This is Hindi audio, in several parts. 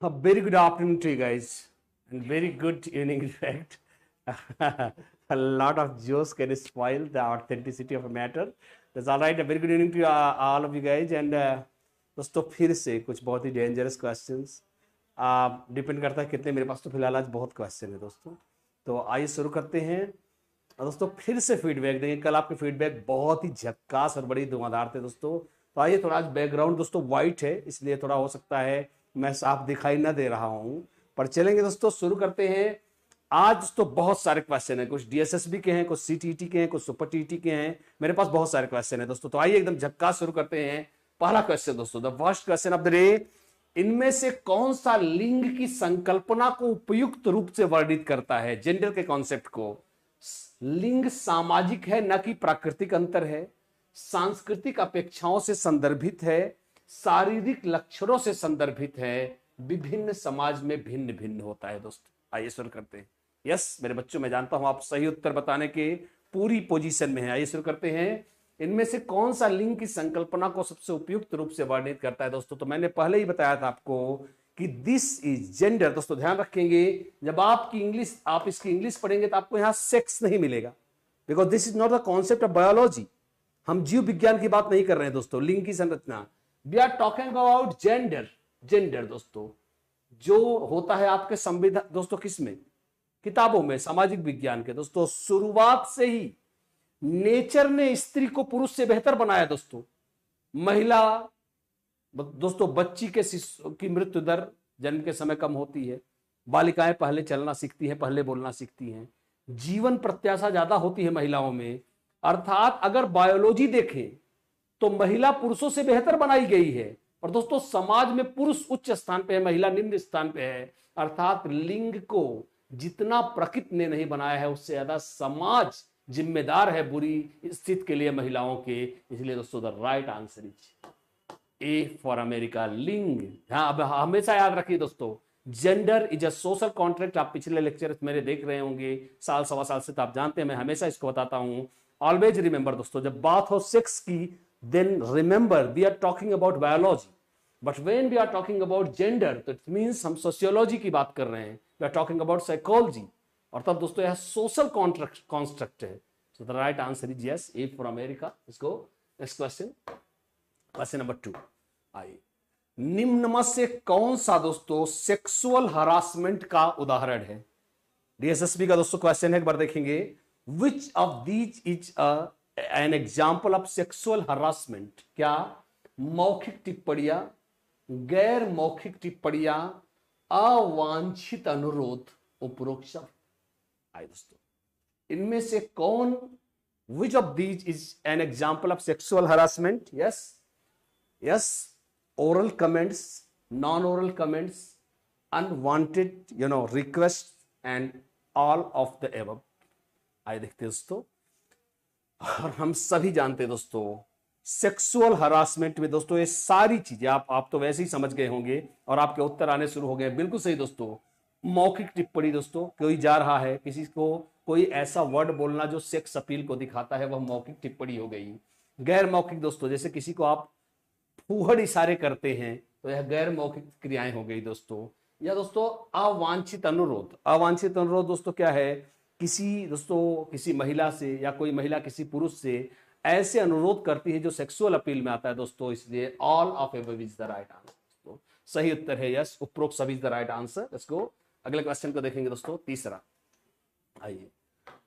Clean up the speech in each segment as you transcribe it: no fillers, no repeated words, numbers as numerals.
A very good afternoon to you guys, and very good evening, in fact. A lot of jokes can spoil the authenticity of a matter. That's all right. A very good evening to all of you guys, and दोस्तों फिर से कुछ बहुत ही डेंजरस क्वेश्चंस डिपेंड करता है कितने मेरे पास। तो फिलहाल आज बहुत क्वेश्चन है दोस्तों, तो आइए शुरू करते हैं। और दोस्तों फिर से फीडबैक देंगे। कल आपके फीडबैक बहुत ही झक्कास और बड़ी धुआंधार थे दोस्तों। तो आइए, थोड़ा आज बैकग्राउंड दोस्तों वाइट है, इसलिए थोड़ा हो सकता है मैं साफ दिखाई ना दे रहा हूं, पर चलेंगे दोस्तों, शुरू करते हैं। आज दोस्तों बहुत सारे क्वेश्चन है, कुछ डीएसएसबी के हैं, कुछ सीटीईटी के हैं, कुछ सुपर टीटी के हैं। मेरे पास बहुत सारे क्वेश्चन है दोस्तों, तो आइए एकदम झक्कास शुरू करते हैं। पहला क्वेश्चन दोस्तों, the first question of the day, इनमें से कौन सा लिंग की संकल्पना को उपयुक्त रूप से वर्णित करता है? जेंडर के कॉन्सेप्ट को। लिंग सामाजिक है, न कि प्राकृतिक अंतर है। सांस्कृतिक अपेक्षाओं से संदर्भित है, शारीरिक लक्षणों से संदर्भित है, विभिन्न समाज में भिन्न भिन्न होता है। दोस्तों आइए शुरू करते हैं। यस मेरे बच्चों, मैं जानता हूं आप सही उत्तर बताने के पूरी पोजीशन में हैं। आइए शुरू करते हैं। इनमें से कौन सा लिंग की संकल्पना को सबसे उपयुक्त रूप से वर्णित करता है? दोस्तों तो मैंने पहले ही बताया था आपको कि दिस इज जेंडर। दोस्तों ध्यान रखेंगे, जब आप इसकी इंग्लिश पढ़ेंगे तो आपको यहां सेक्स नहीं मिलेगा, because this is not the concept of biology. हम जीव विज्ञान की बात नहीं कर रहे हैं दोस्तों, लिंग की संरचना। We are talking about gender. Gender दोस्तों जो होता है आपके संविधान, दोस्तों किसमें? किताबों में, सामाजिक विज्ञान के। दोस्तों शुरुआत से ही नेचर ने स्त्री को पुरुष से बेहतर बनाया दोस्तों। महिला दोस्तों, बच्ची के शिशु की मृत्यु दर जन्म के समय कम होती है। बालिकाएं पहले चलना सीखती हैं, पहले बोलना सीखती हैं। जीवन प्रत्याशा ज्यादा होती है महिलाओं में। अर्थात अगर बायोलॉजी देखें तो महिला पुरुषों से बेहतर बनाई गई है। और दोस्तों समाज में पुरुष उच्च स्थान पे है, महिला निम्न स्थान पे है। अर्थात लिंग को जितना प्रकृति ने नहीं बनाया है, उससे ज्यादा समाज जिम्मेदार है बुरी स्थिति के लिए महिलाओं के। इसलिए दोस्तों the right answer is a for America, लिंग। हाँ, अब हमेशा याद रखिए दोस्तों, gender is a social contract. आप पिछले लेक्चर मेरे देख रहे होंगे साल सवा साल से, तो आप जानते हैं मैं हमेशा इसको बताता हूं। ऑलवेज रिमेंबर दोस्तों, जब बात हो सेक्स की, then remember we are talking about biology, but when we are talking about gender तो इट मींस हम सोशियोलॉजी की बात कर रहे हैं। We are talking about psychology, और तब दोस्तों यह सोशल कॉन्स्ट्रक्ट है। So the right answer is yes, A for America. Let's go next question, question number 2। आइए, निम्न में से कौन सा दोस्तों सेक्सुअल हरासमेंट का उदाहरण है? डीएसएसबी का दोस्तों क्वेश्चन है, एक बार देखेंगे। Which of these is an example of sexual harassment? क्या मौखिक टिप्पणियां, गैर मौखिक टिप्पणियां, अवांछित अनुरोध, उपरोक्त शब्द? आइए दोस्तों, इनमें से कौन, which of these is an example of sexual harassment? Yes yes, oral comments, non-oral comments, unwanted requests, and all of the above। आइए देखते हैं दोस्तों। और हम सभी जानते हैं दोस्तों, सेक्सुअल हरासमेंट में दोस्तों ये सारी चीजें आप तो वैसे ही समझ गए होंगे और आपके उत्तर आने शुरू हो गए। बिल्कुल सही दोस्तों। मौखिक टिप्पणी दोस्तों, कोई जा रहा है, किसी को कोई ऐसा वर्ड बोलना जो सेक्स अपील को दिखाता है, वह मौखिक टिप्पणी हो गई। गैर मौखिक दोस्तों, जैसे किसी को आप फूहड़ इशारे करते हैं तो यह गैर मौखिक क्रियाएं हो गई दोस्तों। या दोस्तों अवांछित अनुरोध। अवांछित अनुरोध दोस्तों क्या है? किसी महिला से या कोई महिला किसी पुरुष से ऐसे अनुरोध करती है जो सेक्सुअल अपील में आता है दोस्तों। इसलिए all of above is the right answer. दोस्तों सही उत्तर है यस, उपरोक्त सभी is the right answer. Let's go अगले क्वेश्चन को देखेंगे दोस्तों, तीसरा। आइए,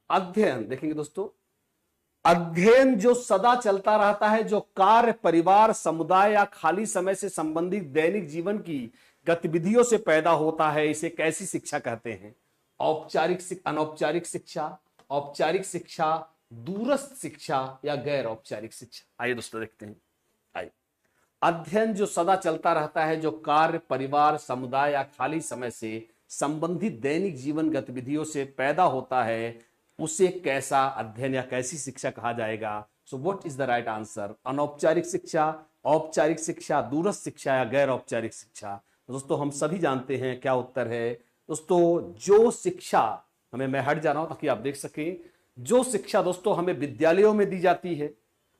अध्ययन देखेंगे दोस्तों। अध्ययन जो सदा चलता रहता है, जो कार्य, परिवार, समुदाय या खाली समय से संबंधित दैनिक जीवन की गतिविधियों से पैदा होता है, इसे कैसी शिक्षा कहते हैं? औपचारिक, अनौपचारिक शिक्षा, औपचारिक शिक्षा, दूरस्थ शिक्षा या गैर औपचारिक शिक्षा? आइए दोस्तों देखते हैं। आइए, अध्ययन जो सदा चलता रहता है, जो कार्य, परिवार, समुदाय या खाली समय से संबंधित दैनिक जीवन गतिविधियों से पैदा होता है, उसे कैसा अध्ययन या कैसी शिक्षा कहा जाएगा? So what is the right answer? अनौपचारिक शिक्षा, औपचारिक शिक्षा, दूरस्थ शिक्षा या गैर औपचारिक शिक्षा? दोस्तों हम सभी जानते हैं क्या उत्तर है। दोस्तों जो शिक्षा हमें, मैं हट जा रहा हूं ताकि आप देख सकें, जो शिक्षा दोस्तों हमें विद्यालयों में दी जाती है,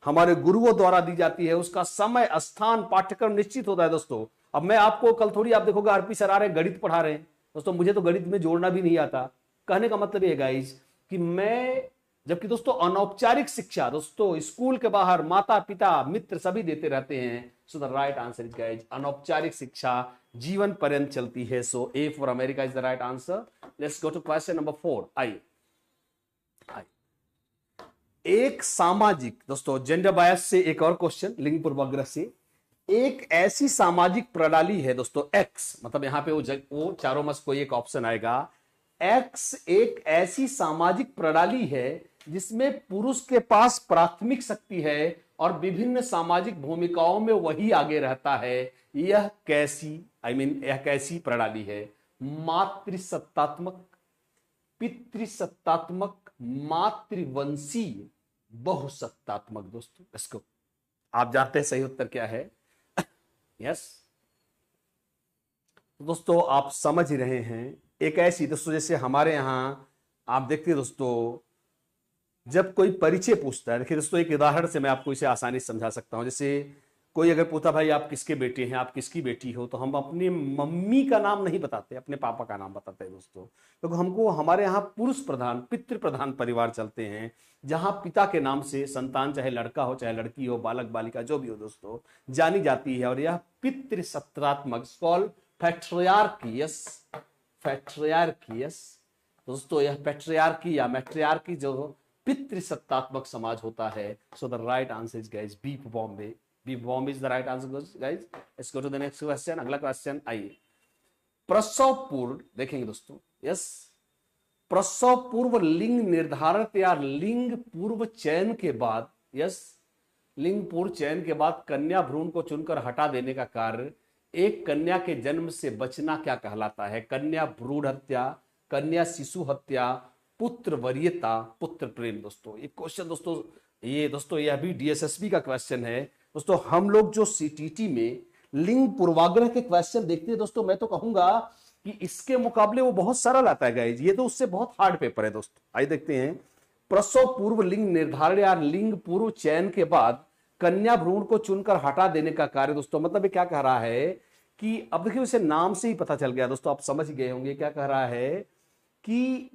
हमारे गुरुओं द्वारा दी जाती है, उसका समय, स्थान, पाठ्यक्रम निश्चित होता है दोस्तों। अब मैं आपको कल थोड़ी आप देखोगे आरपी सर आ रहे हैं गणित पढ़ा रहे हैं दोस्तों, मुझे तो गणित में जोड़ना भी नहीं आता। कहने का मतलब ये गाइस कि मैं, जबकि दोस्तों अनौपचारिक शिक्षा दोस्तों स्कूल के बाहर माता पिता मित्र सभी देते रहते हैं। So the right answer is guys अनौपचारिक शिक्षा जीवन पर्यंत चलती है। So A for America is the right answer. Let's go to question number 4। आइए, एक सामाजिक दोस्तों जेंडर बायस से एक और क्वेश्चन, लिंग पूर्वाग्रह से। एक ऐसी सामाजिक प्रणाली है दोस्तों एक्स, मतलब यहां पे वो चारों में से कोई एक ऑप्शन आएगा। एक्स एक ऐसी सामाजिक प्रणाली है जिसमें पुरुष के पास प्राथमिक शक्ति है और विभिन्न सामाजिक भूमिकाओं में वही आगे रहता है। यह कैसी यह कैसी प्रणाली है? मातृसत्तात्मक, पितृसत्तात्मक, मातृवंशीय, बहुसत्तात्मक। दोस्तों इसको आप जानते हैं सही उत्तर क्या है? यस दोस्तों आप समझ ही रहे हैं। एक ऐसी दोस्तों जैसे हमारे यहां आप देखते हैं दोस्तों, जब कोई परिचय पूछता है, देखिए दोस्तों एक उदाहरण से मैं आपको इसे आसानी से समझा सकता हूं। जैसे कोई अगर पूछता भाई आप किसके बेटे हैं, आप किसकी बेटी हो, तो हम अपनी मम्मी का नाम नहीं बताते, अपने पापा का नाम बताते हैं दोस्तों। तो हमको हमारे यहाँ पुरुष प्रधान पितृ प्रधान परिवार चलते हैं, जहां पिता के नाम से संतान चाहे लड़का हो चाहे लड़की हो, बालक बालिका जो भी हो दोस्तों जानी जाती है। और यह पितृसत्तात्मक पैट्रियार्कियस, पैट्रियार्कियस दोस्तों, यह पैट्रियार्की या मैट्रियार्की जो पितृसत्तात्मक समाज होता है। So the right answer is guys B Bombay. B Bombay is the right answer guys. Let's go to the next question. अगला क्वेश्चन आइए, प्रसव पूर्व देखेंगे दोस्तों। यस, प्रसव पूर्व लिंग निर्धारण या लिंग पूर्व चयन के बाद, यस लिंग पूर्व चयन के बाद कन्या भ्रूण को चुनकर हटा देने का कार्य एक कन्या के जन्म से बचना क्या कहलाता है? कन्या भ्रूण हत्या, कन्या शिशु हत्या, पुत्र वरीयता, पुत्र प्रेम। दोस्तों ये क्वेश्चन दोस्तों यह भी डीएसएसबी का क्वेश्चन है दोस्तों। हम लोग जो सीटीटी में लिंग पूर्वाग्रह के क्वेश्चन देखते हैं दोस्तों, मैं तो कहूंगा कि इसके मुकाबले वो बहुत सरल आता है गाइज, ये तो उससे बहुत हार्ड पेपर है दोस्तों। आइए देखते हैं, प्रसव पूर्व लिंग निर्धारण या लिंग पूर्व चयन के बाद कन्या भ्रूण को चुनकर हटा देने का कार्य। दोस्तों मतलब ये क्या कह रहा है कि अब देखिए उसे नाम से ही पता चल गया दोस्तों, आप समझ गए होंगे क्या कह रहा है कि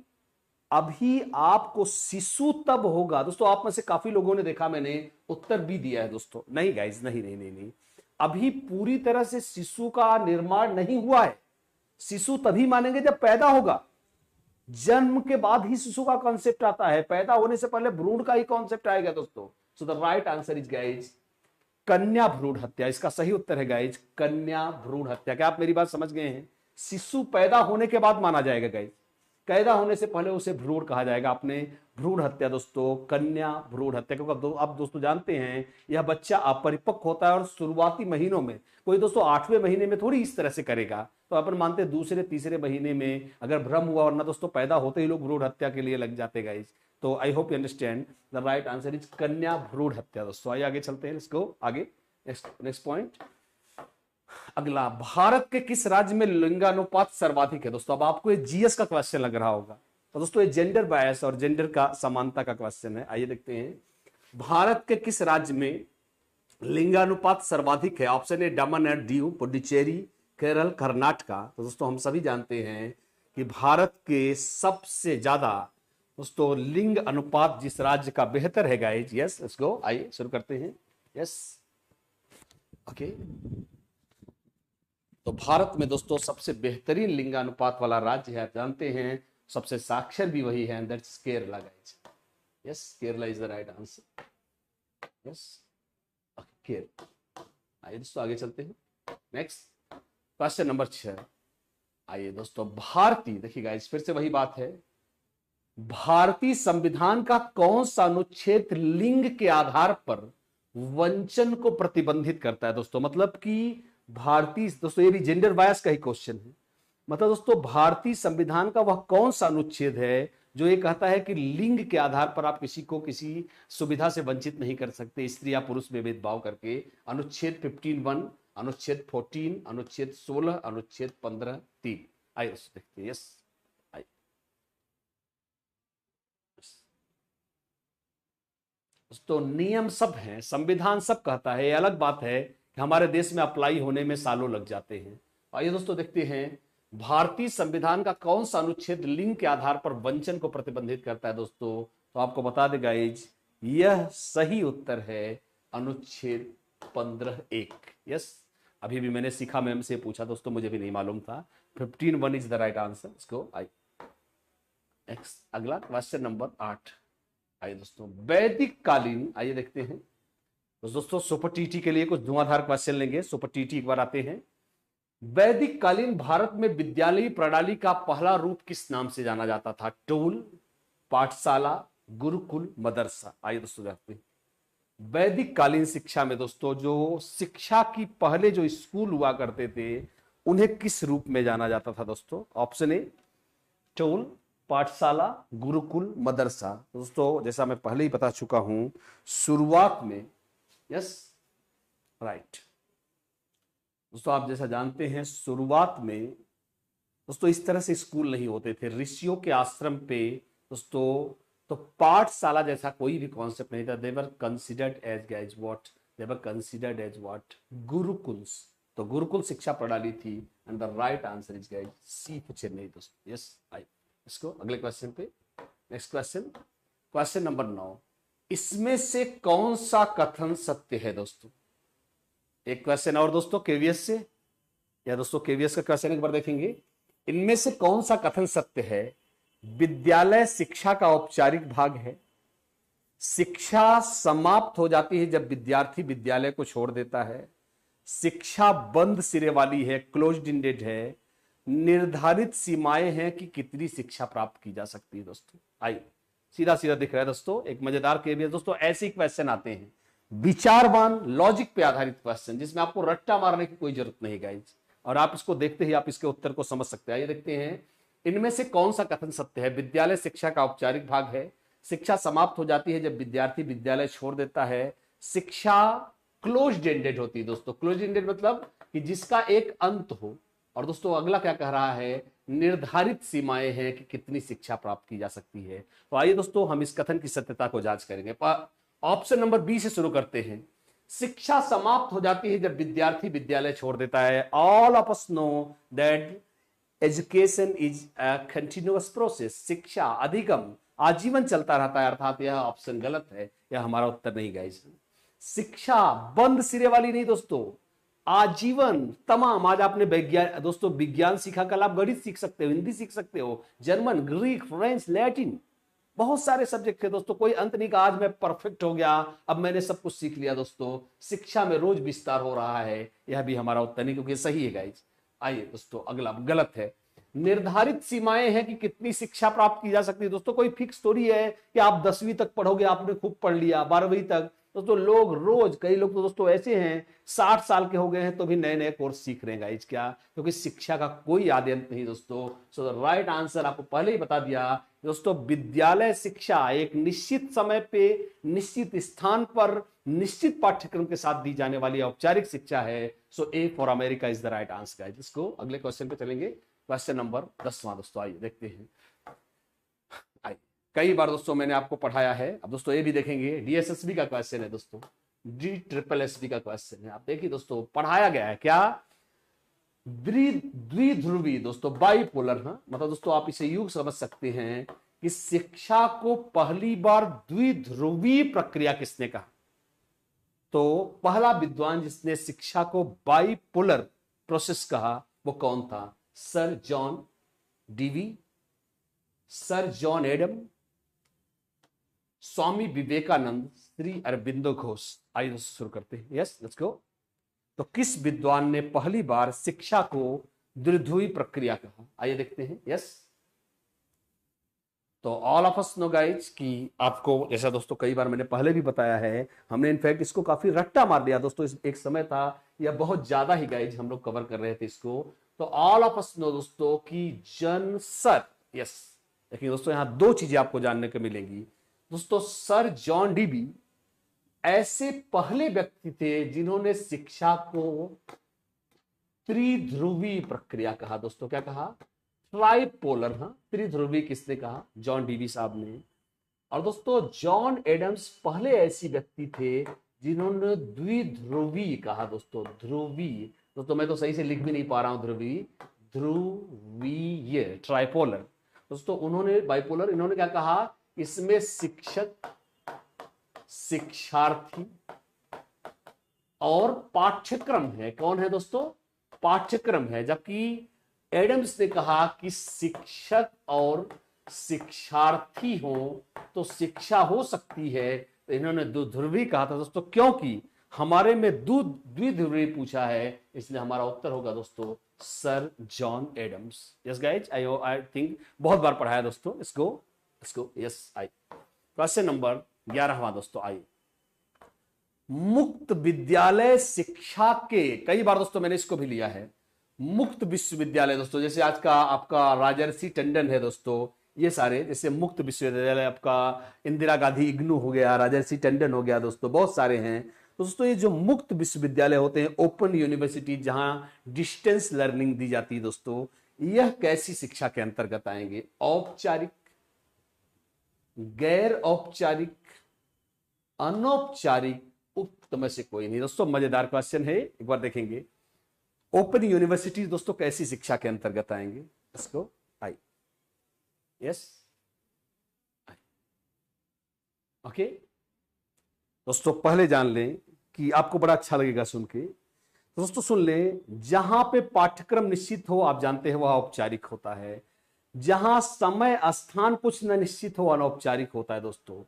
अभी आपको शिशु तब होगा। दोस्तों आप में से काफी लोगों ने देखा, मैंने उत्तर भी दिया है दोस्तों, नहीं गाइज नहीं नहीं नहीं नहीं, अभी पूरी तरह से शिशु का निर्माण नहीं हुआ है। शिशु तभी मानेंगे जब पैदा होगा, जन्म के बाद ही शिशु का कॉन्सेप्ट आता है, पैदा होने से पहले भ्रूण का ही कॉन्सेप्ट आएगा दोस्तों। सो the right answer is guys कन्या भ्रूण हत्या। इसका सही उत्तर है गाइज कन्या भ्रूण हत्या। क्या आप मेरी बात समझ गए हैं? शिशु पैदा होने के बाद माना जाएगा गाइज, पैदा होने से पहले उसे भ्रूण कहा जाएगा। आपने भ्रूण हत्या दोस्तों, कन्या भ्रूण हत्या, क्योंकि आप दोस्तों जानते हैं यह बच्चा अपरिपक्व होता है और शुरुआती महीनों में, कोई दोस्तों 8वें महीने में थोड़ी इस तरह से करेगा, तो अपन मानते हैं दूसरे तीसरे महीने में अगर भ्रम हुआ, वरना दोस्तों पैदा होते ही लोग भ्रूण हत्या के लिए लग जाते गाइस। तो I hope you understand the right answer is कन्या भ्रूण हत्या दोस्तों। आइए आगे चलते हैं, लेट्स गो आगे नेक्स्ट पॉइंट। अगला, भारत के किस राज्य में लिंगानुपात सर्वाधिक है? दोस्तों अब आपको ये जीएस का क्वेश्चन लग रहा होगा, तो दोस्तों ये जेंडर बायस और जेंडर का समानता का क्वेश्चन है। आइए देखते हैं, भारत के किस राज्य में लिंगानुपात सर्वाधिक है? Option A Daman and Diu, Puducherry, Kerala, Karnataka. तो दोस्तों हम सभी जानते हैं कि भारत के सबसे ज्यादा दोस्तों लिंग अनुपात जिस राज्य का बेहतर है गाइज, यस लेट्स गो, आइए शुरू करते हैं। यस ओके, तो भारत में दोस्तों सबसे बेहतरीन लिंगानुपात वाला राज्य है, आप जानते हैं, सबसे साक्षर भी वही है, that's Kerala guys. Yes Kerala is the right answer. Yes Kerala. आइए दोस्तों आगे चलते हैं, नेक्स्ट क्वेश्चन नंबर 6। आइए दोस्तों, भारतीय देखिए गाइज फिर से वही बात है, भारतीय संविधान का कौन सा अनुच्छेद लिंग के आधार पर वंचन को प्रतिबंधित करता है? दोस्तों मतलब कि भारतीय, दोस्तों ये भी जेंडर बायस का ही क्वेश्चन है, मतलब दोस्तों भारतीय संविधान का वह कौन सा अनुच्छेद है जो ये कहता है कि लिंग के आधार पर आप किसी को किसी सुविधा से वंचित नहीं कर सकते, स्त्री या पुरुष में भेदभाव करके? अनुच्छेद 15(1), अनुच्छेद 14, अनुच्छेद 16, अनुच्छेद 15(3). आइए देखते हैं। यस तो नियम सब हैं, संविधान सब कहता है, ये अलग बात है कि हमारे देश में अप्लाई होने में सालों लग जाते हैं। आइए दोस्तों देखते हैं भारतीय संविधान का कौन सा अनुच्छेद लिंग के आधार पर वंचन को प्रतिबंधित करता है दोस्तों। तो आपको बता दें गाइज, यह सही उत्तर है अनुच्छेद 15(1). यस, अभी भी मैंने सीखा, मैम से पूछा दोस्तों, मुझे भी नहीं मालूम था। 15(1) इज द राइट आंसर। इसको अगला क्वेश्चन नंबर 8। आइए दोस्तों वैदिक कालीन, आइए देखते हैं। तो दोस्तों सुपर टीटी के लिए कुछ धुआंधार क्वेश्चन लेंगे। सुपर टीटी एक बार आते हैं। वैदिक कालीन भारत में विद्यालयी प्रणाली का पहला रूप किस नाम से जाना जाता था? टोल, पाठशाला, गुरुकुल, मदरसा। आइए दोस्तों देखते हैं। वैदिक कालीन शिक्षा में दोस्तों जो शिक्षा की पहले जो स्कूल हुआ करते थे उन्हें किस रूप में जाना जाता था दोस्तों? ऑप्शन ए टोल, पाठशाला, गुरुकुल, मदरसा। दोस्तों जैसा मैं पहले ही बता चुका हूं शुरुआत में, यस राइट दोस्तों, आप जैसा जानते हैं शुरुआत में दोस्तों इस तरह से स्कूल नहीं होते थे ऋषियों के आश्रम पे दोस्तों। तो पाठशाला जैसा कोई भी कॉन्सेप्ट नहीं था। They were considered as what, they were considered as what, gurukuls. तो गुरुकुल शिक्षा प्रणाली थी and the right answer is guys C for Chennai दोस्तों। यस आई इसको अगले क्वेश्चन पे। Next question, question number 9। इसमें से कौन सा कथन सत्य है दोस्तों? एक क्वेश्चन और दोस्तों केवीएस से, या दोस्तों केवीएस का क्वेश्चन एक बार देखेंगे। इनमें से कौन सा कथन सत्य है? विद्यालय शिक्षा का औपचारिक भाग है, शिक्षा समाप्त हो जाती है जब विद्यार्थी विद्यालय को छोड़ देता है, शिक्षा बंद सिरे वाली है, क्लोज्ड इंडेड है, निर्धारित सीमाएं हैं कि कितनी शिक्षा प्राप्त की जा सकती है दोस्तों। आइए सीधा सीधा दिख रहा है दोस्तों, एक मजेदार केवीएस दोस्तों। ऐसे ही क्वेश्चन आते हैं विचारवान लॉजिक पे आधारित क्वेश्चन, जिसमें आपको रट्टा मारने की कोई जरूरत नहीं गाइज, और आप इसको देखते ही आप इसके उत्तर को समझ सकते हैं। आइए देखते हैं इनमें से कौन सा कथन सत्य है? विद्यालय शिक्षा का औपचारिक भाग है, शिक्षा समाप्त हो जाती है जब विद्यार्थी विद्यालय छोड़ देता है, शिक्षा क्लोज्ड एंडेड होती है दोस्तों। क्लोज्ड एंडेड मतलब कि जिसका एक अंत हो। और दोस्तों अगला क्या कह रहा है? निर्धारित सीमाएं हैं कि कितनी शिक्षा प्राप्त की जा सकती है। तो आइए दोस्तों हम इस कथन की सत्यता को जांच करेंगे। ऑप्शन नंबर बी से शुरू करते हैं। शिक्षा समाप्त हो जाती है जब विद्यार्थी विद्यालय छोड़ देता है। All of us know that education is a continuous process. शिक्षा अधिगम आजीवन चलता रहता है, अर्थात यह ऑप्शन गलत है, यह हमारा उत्तर नहीं गाइस। शिक्षा बंद सिरे वाली नहीं दोस्तों, आजीवन तमाम। आज आपने विज्ञान दोस्तों विज्ञान सीखा, कल आप गणित सीख सकते हो, हिंदी सीख सकते हो, जर्मन, ग्रीक, फ्रेंच, लैटिन, बहुत सारे सब्जेक्ट थे दोस्तों। कोई अंत नहीं का आज मैं परफेक्ट हो गया, अब मैंने सब कुछ सीख लिया दोस्तों। शिक्षा में रोज विस्तार हो रहा है, यह भी हमारा उत्तर नहीं, क्योंकि सही है गाइज। आइए दोस्तों अगला गलत है। निर्धारित सीमाएं हैं कि कितनी शिक्षा प्राप्त की जा सकती है दोस्तों। कोई फिक्स थोड़ी है कि आप 10वीं तक पढ़ोगे, आपने खूब पढ़ लिया, 12वीं तक। दोस्तों लोग रोज, कई लोग तो दोस्तों ऐसे हैं 60 साल के हो गए हैं तो भी नए नए कोर्स सीख रहे हैं गाइज। क्या? क्योंकि शिक्षा का कोई आदि अंत नहीं दोस्तों। सो द राइट आंसर आपको पहले ही बता दिया दोस्तों, विद्यालय शिक्षा एक निश्चित समय पे, निश्चित स्थान पर, निश्चित पाठ्यक्रम के साथ दी जाने वाली औपचारिक शिक्षा है। So A for America is the right answer guys. इसको अगले क्वेश्चन पे चलेंगे, क्वेश्चन नंबर 10वां दोस्तों। आइए देखते हैं। कई बार दोस्तों मैंने आपको पढ़ाया है, अब दोस्तों ये भी देखेंगे। डीएसएसबी का क्वेश्चन है दोस्तों, DSSB का क्वेश्चन है। आप देखिए दोस्तों पढ़ाया गया है क्या? द्विध्रुवी दोस्तों, बाइपोलर। हाँ मतलब दोस्तों आप इसे यूं समझ सकते हैं कि शिक्षा को पहली बार द्विध्रुवी प्रक्रिया किसने कहा? तो पहला विद्वान जिसने शिक्षा को बाइपोलर प्रोसेस कहा वो कौन था? Sir John Dewey, sir John Adam, Swami Vivekananda, Shri Aurobindo Ghosh. आइए दोस्तों शुरू करते हैं। Yes let's go. तो किस विद्वान ने पहली बार शिक्षा को द्विध्रुवी प्रक्रिया कहा? आइए देखते हैं। यस तो all of us know guys कि आपको, जैसा दोस्तों कई बार मैंने पहले भी बताया है, हमने इनफैक्ट इसको काफी रट्टा मार लिया दोस्तों। एक समय था या बहुत ज्यादा ही गाइज हम लोग कवर कर रहे थे इसको। तो ऑल ऑफ अस नो दोस्तों की जन सर, यस देखिए दोस्तों यहां दो चीजें आपको जानने को मिलेंगी दोस्तों। सर जॉन डीवी ऐसे पहले व्यक्ति थे जिन्होंने शिक्षा को त्रिध्रुवी प्रक्रिया कहा दोस्तों। क्या कहा? ट्राइपोलर। हाँ त्रिध्रुवी किसने कहा? जॉन डीवी साहब ने। और दोस्तों जॉन एडम्स पहले ऐसी व्यक्ति थे जिन्होंने द्विध्रुवी कहा दोस्तों, ध्रुवी दोस्तों, मैं तो सही से लिख भी नहीं पा रहा हूं, ध्रुवीय ट्राइपोलर दोस्तों, उन्होंने बाइपोलर, इन्होंने क्या कहा, इसमें शिक्षक, शिक्षार्थी और पाठ्यक्रम है। कौन है दोस्तों, पाठ्यक्रम है। जबकि एडम्स ने कहा कि शिक्षक और शिक्षार्थी हो तो शिक्षा हो सकती है, तो इन्होंने द्विध्रुवी कहा था दोस्तों, क्योंकि हमारे में द्विध्रुवी पूछा है, इसलिए हमारा उत्तर होगा दोस्तों sir John Adams. Yes guys, I think बहुत बार पढ़ा है दोस्तों इसको। यस आई क्वेश्चन नंबर 11वां दोस्तों, आई मुक्त विद्यालय शिक्षा के, कई बार दोस्तों मैंने इसको भी लिया है, मुक्त विश्वविद्यालय दोस्तों, जैसे आज का आपका राजर्षि टंडन है दोस्तों, ये सारे जैसे मुक्त विश्वविद्यालय, आपका इंदिरा गांधी इग्नू हो गया, राजर्षि टंडन हो गया दोस्तों, बहुत सारे हैं दोस्तों। ये जो मुक्त विश्वविद्यालय होते हैं, ओपन यूनिवर्सिटी, जहां डिस्टेंस लर्निंग दी जाती है दोस्तों, यह कैसी शिक्षा के अंतर्गत आएंगे, औपचारिक, गैर औपचारिक, अनौपचारिक, उक्त में से कोई नहीं दोस्तों। मजेदार क्वेश्चन है, एक बार देखेंगे। ओपन यूनिवर्सिटी दोस्तों कैसी शिक्षा के अंतर्गत आएंगे, इसको आई, यस ओके दोस्तों, पहले जान लें कि आपको बड़ा अच्छा लगेगा सुन के। दोस्तों सुन लें, जहां पे पाठ्यक्रम निश्चित हो, आप जानते हैं वह औपचारिक होता है। जहां समय स्थान कुछ न निश्चित हो, अनौपचारिक होता है दोस्तों।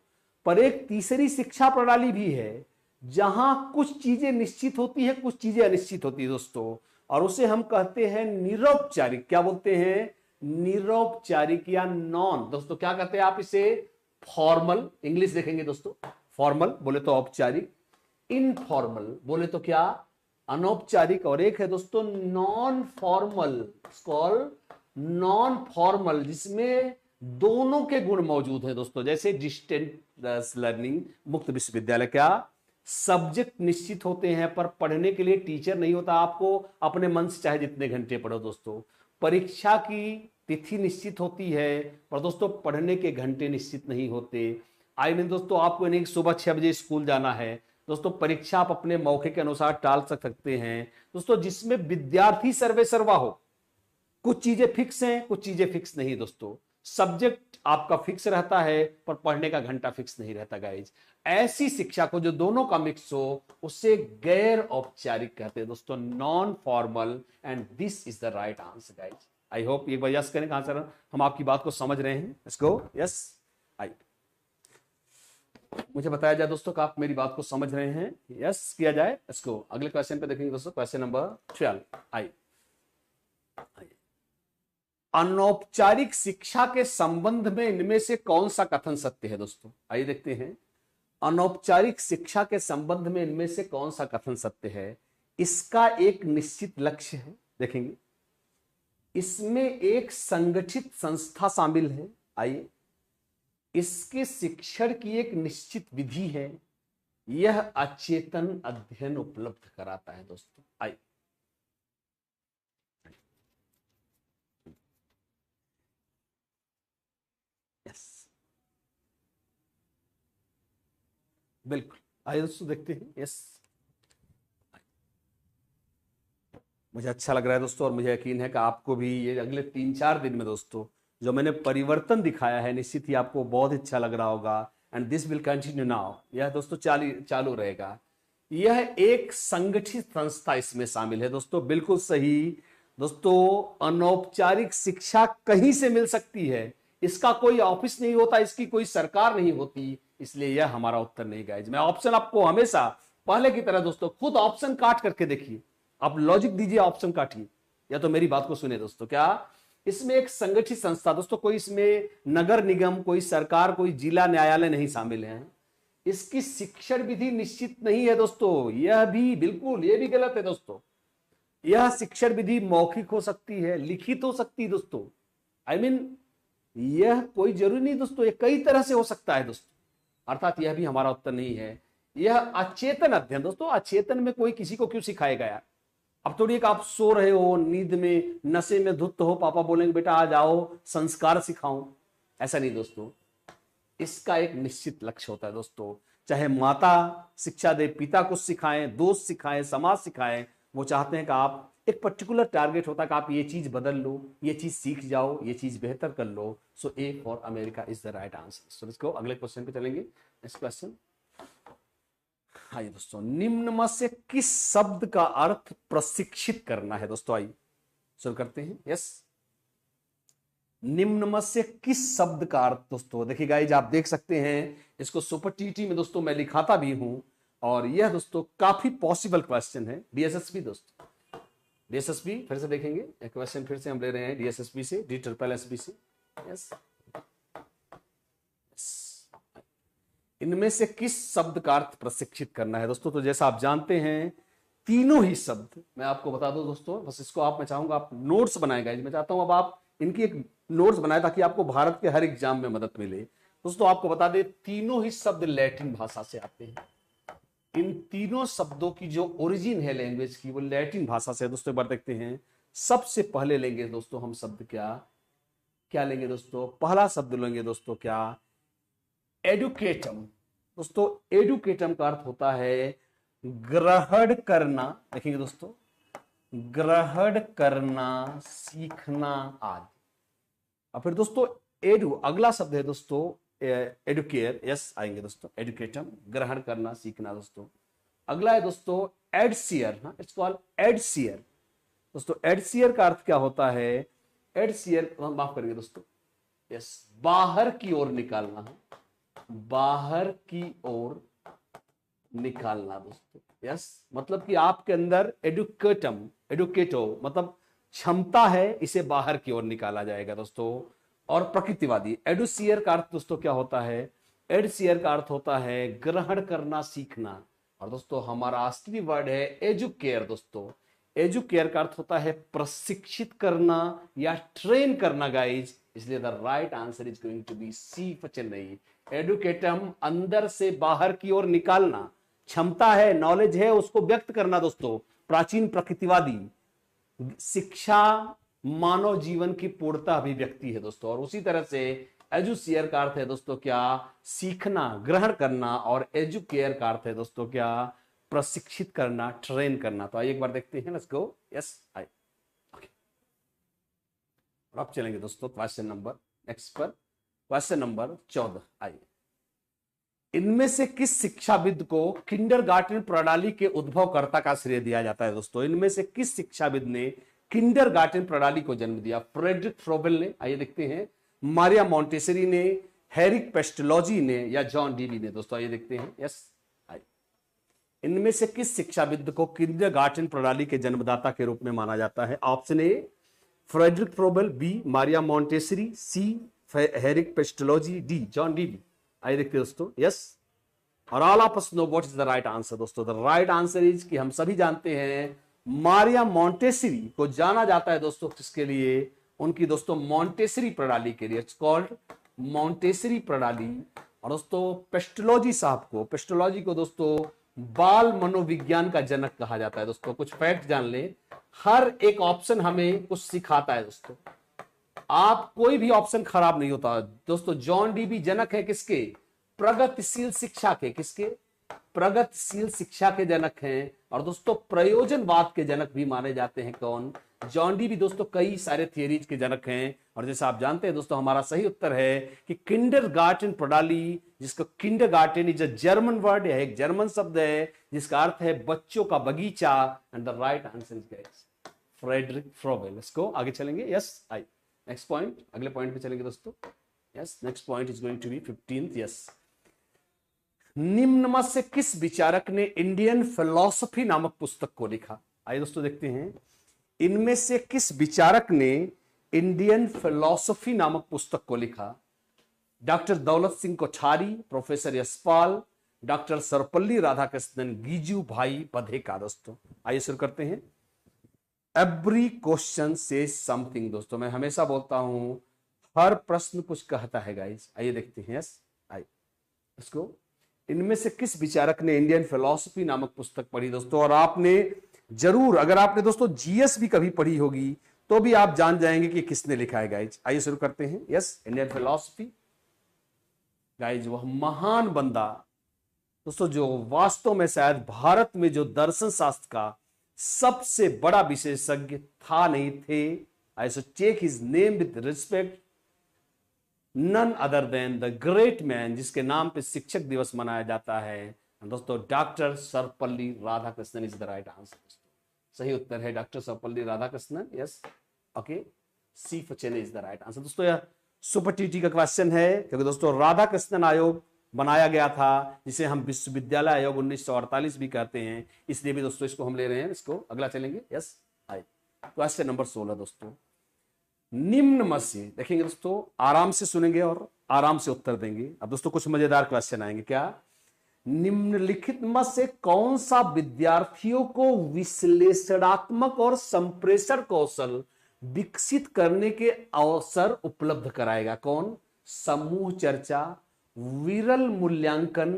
पर एक तीसरी शिक्षा प्रणाली भी है, जहां कुछ चीजें निश्चित होती है, कुछ चीजें अनिश्चित होती है दोस्तों, और उसे हम कहते हैं निरौपचारिक। क्या बोलते हैं, निरौपचारिक या नॉन दोस्तों, क्या कहते हैं आप इसे, फॉर्मल, इंग्लिश देखेंगे दोस्तों, फॉर्मल बोले तो औपचारिक, इनफॉर्मल बोले तो क्या, अनौपचारिक, और एक है दोस्तों non formal, called non formal, जिसमें दोनों के गुण मौजूद हैं दोस्तों। जैसे डिस्टेंस लर्निंग, मुक्त विश्वविद्यालय, क्या सब्जेक्ट निश्चित होते हैं पर पढ़ने के लिए टीचर नहीं होता, आपको अपने मन से चाहे जितने घंटे पढ़ो दोस्तों। परीक्षा की तिथि निश्चित होती है पर दोस्तों पढ़ने के घंटे निश्चित नहीं होते। आई मीन दोस्तों, आपको नहीं सुबह 6 बजे स्कूल जाना है दोस्तों, परीक्षा आप अपने मौके के अनुसार टाल सकते हैं दोस्तों, जिसमें विद्यार्थी सर्वे सर्वा हो। कुछ चीजें फिक्स हैं, कुछ चीजें फिक्स नहीं दोस्तों। सब्जेक्ट आपका फिक्स रहता है पर पढ़ने का घंटा फिक्स नहीं रहता गाइज। ऐसी शिक्षा को जो दोनों का मिक्स हो, उसे गैर औपचारिक कहते हैं दोस्तों, non formal, and this is the right answer guys. I hope एक बार यस करें, कहां सर हम आपकी बात को समझ रहे हैं। लेट्स गो, यस आई, मुझे बताया जाए दोस्तों कि आप मेरी बात को समझ रहे हैं, यस किया जाए। इसको अगले क्वेश्चन पे देखेंगे दोस्तों, क्वेश्चन नंबर 12, आई अनौपचारिक शिक्षा के संबंध में इनमें से कौन सा कथन सत्य है दोस्तों, आइए देखते हैं। अनौपचारिक शिक्षा के संबंध में इनमें से कौन सा कथन सत्य है। इसका एक निश्चित लक्ष्य है, देखेंगे। इसमें एक संगठित संस्था शामिल है, आइए। इसके शिक्षण की एक निश्चित विधि है। यह अचेतन अध्ययन उपलब्ध कराता है दोस्तों, आइए। बिल्कुल, आइए दोस्तों देखते हैं। यस, मुझे अच्छा लग रहा है दोस्तों, और मुझे यकीन है कि आपको भी ये अगले 3-4 दिन में दोस्तों जो मैंने परिवर्तन दिखाया है, निश्चित ही आपको बहुत अच्छा लग रहा होगा। And this will continue now, यह दोस्तों चालू रहेगा। यह एक संगठित संस्था इसमें शामिल है दोस्तों, बिल्कुल सही दोस्तों। अनौपचारिक शिक्षा कहीं से मिल सकती है, इसका कोई ऑफिस नहीं होता, इसकी कोई सरकार नहीं होती, इसलिए यह हमारा उत्तर नहीं गाइज। मैं ऑप्शन आपको हमेशा पहले की तरह दोस्तों, खुद ऑप्शन काट करके देखिए, आप लॉजिक दीजिए, ऑप्शन काटिए, या तो मेरी बात को सुने दोस्तों। क्या इसमें एक संगठित संस्था दोस्तों, कोई इसमें नगर निगम, कोई सरकार, कोई जिला न्यायालय नहीं शामिल है। इसकी शिक्षण विधि निश्चित नहीं है दोस्तों, यह भी बिल्कुल, यह भी गलत है दोस्तों। यह शिक्षण विधि मौखिक हो सकती है, लिखित हो सकती है दोस्तों। आई मीन यह कोई जरूरी नहीं दोस्तों, यह कई तरह से हो सकता है दोस्तों, अर्थात यह भी हमारा उत्तर नहीं है। यह अचेतन अध्ययन दोस्तों, अचेतन में कोई किसी को क्यों सिखाएगा यार। अब थोड़ी एक आप सो रहे हो, नींद में, नशे में धुत हो, पापा बोलेंगे बेटा आ जाओ संस्कार सिखाऊं, ऐसा नहीं दोस्तों। इसका एक निश्चित लक्ष्य होता है दोस्तों। चाहे माता शिक्षा दे, पिता कुछ सिखाएं, दोस्त सिखाएं, समाज सिखाएं, वो चाहते हैं कि आप एक पर्टिकुलर टारगेट होता है कि आप ये चीज बदल लो, ये चीज सीख जाओ, ये चीज बेहतर कर लो। So A for America is the right answer. So let's go, अगले क्वेश्चन पे चलेंगे। नेक्स्ट क्वेश्चन, आइए दोस्तों, निम्न में से किस शब्द का अर्थ प्रशिक्षित करना है? दोस्तों आइए शुरू करते हैं। यस, निम्न में से किस शब्द का अर्थ? दोस्तों देखिए गाइज, आप देख सकते हैं इसको सुपर टीटी में दोस्तों मैं लिखाता भी हूं, और यह दोस्तों काफी पॉसिबल क्वेश्चन है डीएसएसबी। दोस्तों डीएसएसबी फिर से देखेंगे, एक क्वेश्चन फिर से हम ले रहे हैं डीएसएसबी से, डी ट्रिपल एसबी से। यस, इनमें से किस शब्द का अर्थ प्रशिक्षित करना है? दोस्तों तो जैसा आप जानते हैं तीनों ही शब्द, मैं आपको बता दूं दोस्तों, बस इसको आप, मैं चाहूंगा आप नोट्स बनाएगा, मैं चाहता हूं अब आप इनकी एक नोट्स बनाए ताकि आपको भारत के हर एग्जाम में मदद मिले। दोस्तों आपको बता दें, तीनों ही शब्द लैटिन भाषा से आते हैं। इन तीनों शब्दों की जो ओरिजिन है लैंग्वेज की, वो लैटिन भाषा से है। दोस्तों एक बार देखते हैं, सबसे पहले लेंगे दोस्तों हम शब्द क्या लेंगे दोस्तों? पहला शब्द लेंगे दोस्तों क्या? एडुकेटम। दोस्तों एडुकेटम का अर्थ होता है ग्रहण करना। देखेंगे दोस्तों, ग्रहण करना, सीखना आदि। और फिर दोस्तों एडु, अगला शब्द है दोस्तों एडुकेयर। यस आएंगे दोस्तों, एडुकेटम ग्रहण करना, सीखना। दोस्तों अगला है दोस्तों एडसियर। हाँ, इट्स कॉल्ड एडसियर। दोस्तों एडसियर का अर्थ क्या होता है? एडसियर, माफ करेंगे दोस्तों, यस, बाहर की ओर निकालना, बाहर की ओर निकालना। दोस्तों यस, मतलब कि आपके अंदर एडुकेटो मतलब क्षमता है, इसे बाहर की ओर निकाला जाएगा दोस्तों। और प्रकृतिवादी, एडुसियर का अर्थ दोस्तों क्या होता है? एडसियर का अर्थ होता है ग्रहण करना, सीखना। और दोस्तों हमारा असली वर्ड है एजुकेयर। दोस्तों एजुकेयर का अर्थ होता है प्रशिक्षित करना या ट्रेन करना गाइज, इसलिए the right answer is going to be C for Chennai. एडुकेटम अंदर से बाहर की ओर निकालना, क्षमता है, नॉलेज है, उसको व्यक्त करना। दोस्तों प्राचीन प्रकृतिवादी, शिक्षा मानव जीवन की पूर्णता अभिव्यक्ति है दोस्तों। और उसी तरह से एजुसियर का अर्थ है दोस्तों क्या? सीखना, ग्रहण करना। और एजुकेयर का अर्थ है दोस्तों क्या? प्रशिक्षित करना, ट्रेन करना। तो आइए एक बार देखते हैं, लेट्स गो। यस आई, अब चलेंगे दोस्तों क्वेश्चन नंबर नेक्स्ट पर, क्वेश्चन नंबर 14। आइए, इनमें से किस शिक्षाविद को किंडरगार्टन प्रणाली के उद्भवकर्ता का श्रेय दिया जाता है? दोस्तों इनमें से किस शिक्षाविद ने किंडरगार्टन प्रणाली को जन्म दिया? फ्रेडरिक फ्रोबेल ने, आइए देखते हैं, मारिया मॉन्टेसरी ने, हेरिक पेस्टोलॉजी ने, या जॉन डीवी ने? दोस्तों आइए देखते हैं। यस आइए, इनमें से किस शिक्षाविद को किंडरगार्टन प्रणाली के जन्मदाता के रूप में माना जाता है? Option A Friedrich Froebel, B Maria Montessori, C हेरिक पेस्टोलॉजी, डी जॉन डीवी। आइए देखते हैं दोस्तों। यस, और all of us know what is the right answer. दोस्तों द राइट आंसर इज कि हम सभी जानते हैं मारिया मॉन्टेसरी को जाना जाता है दोस्तों किसके लिए? उनकी दोस्तों मॉन्टेसरी प्रणाली के लिए, इट्स कॉल्ड मॉन्टेसरी प्रणाली। और दोस्तों पेस्टोलॉजी साहब को, पेस्टोलॉजी को दोस्तों बाल मनोविज्ञान का जनक कहा जाता है। दोस्तों कुछ फैक्ट जान ले, हर एक ऑप्शन हमें कुछ सिखाता है दोस्तों, आप कोई भी ऑप्शन खराब नहीं होता दोस्तों। जॉन डीवी जनक है किसके? प्रगतिशील शिक्षा के, किसके? प्रगतिशील शिक्षा के जनक हैं। और दोस्तों प्रयोजनवाद के जनक भी माने जाते हैं। कौन? जॉन डीवी दोस्तों कई सारे थियरीज के जनक हैं। और जैसा आप जानते हैं दोस्तों, हमारा सही उत्तर है कि किंडरगार्टन प्रणाली, जिसको kindergarten is a German word है, एक जर्मन शब्द है जिसका अर्थ है बच्चों का बगीचा। And the right answer is guys Friedrich Froebel. इसको आगे चलेंगे। यस आई, नेक्स्ट पॉइंट, अगले पॉइंट पे चलेंगे दोस्तों। Yes, next point is going to be 15th। Yes, निम्न में से किस विचारक ने इंडियन फिलॉसफी नामक पुस्तक को लिखा? आइए दोस्तों देखते हैं, इनमें से किस विचारक ने इंडियन फिलॉसफी नामक पुस्तक को लिखा? Doctor Daulat Singh Kothari, professor Yashpal, doctor Sarvepalli Radhakrishnan, गीजू भाई पढ़ेका। दोस्तों आइए शुरू करते हैं। एवरी क्वेश्चन से समथिंग। दोस्तों मैं हमेशा बोलता हूं हर प्रश्न कुछ कहता है गाइस। आइए देखते हैं। यस आइए, इसको, इनमें से किस विचारक ने इंडियन फिलॉसफी नामक पुस्तक पढ़ी? दोस्तों और आपने जरूर, अगर आपने दोस्तों जीएस भी कभी पढ़ी होगी तो भी आप जान जाएंगे कि किसने लिखा है गाइज। आइए शुरू करते हैं। यस, इंडियन फिलॉसफी गाइज, वह महान बंदा दोस्तों जो वास्तव में शायद भारत में जो दर्शन शास्त्र का सबसे बड़ा विशेषज्ञ था नहीं थे, I should take his name with respect, none other than the great man जिसके नाम पे शिक्षक दिवस मनाया जाता है। दोस्तों doctor Sarvepalli Radhakrishnan is the right answer. सही उत्तर है doctor Sarvepalli Radhakrishnan. Yes, okay, C for Chennai is the right answer. दोस्तों यह सुपर टीटी का क्वेश्चन है, क्योंकि दोस्तों राधाकृष्णन आयोग बनाया गया था, जिसे हम विश्वविद्यालय आयोग 1948 भी कहते हैं, इसलिए भी दोस्तों इसको हम ले रहे हैं। इसको अगला चलेंगे। यस, आइए क्वेश्चन नंबर 16 दोस्तों, निम्न में से देखेंगे दोस्तों, आराम से सुनेंगे और आराम से उत्तर देंगे। अब दोस्तों कुछ मजेदार क्वेश्चन आएंगे। क्या? निम्नलिखित में से कौन सा विद्यार्थियों को विश्लेषणात्मक और संप्रेषण कौशल विकसित करने के अवसर उपलब्ध कराएगा? कौन? समूह चर्चा, विरल मूल्यांकन,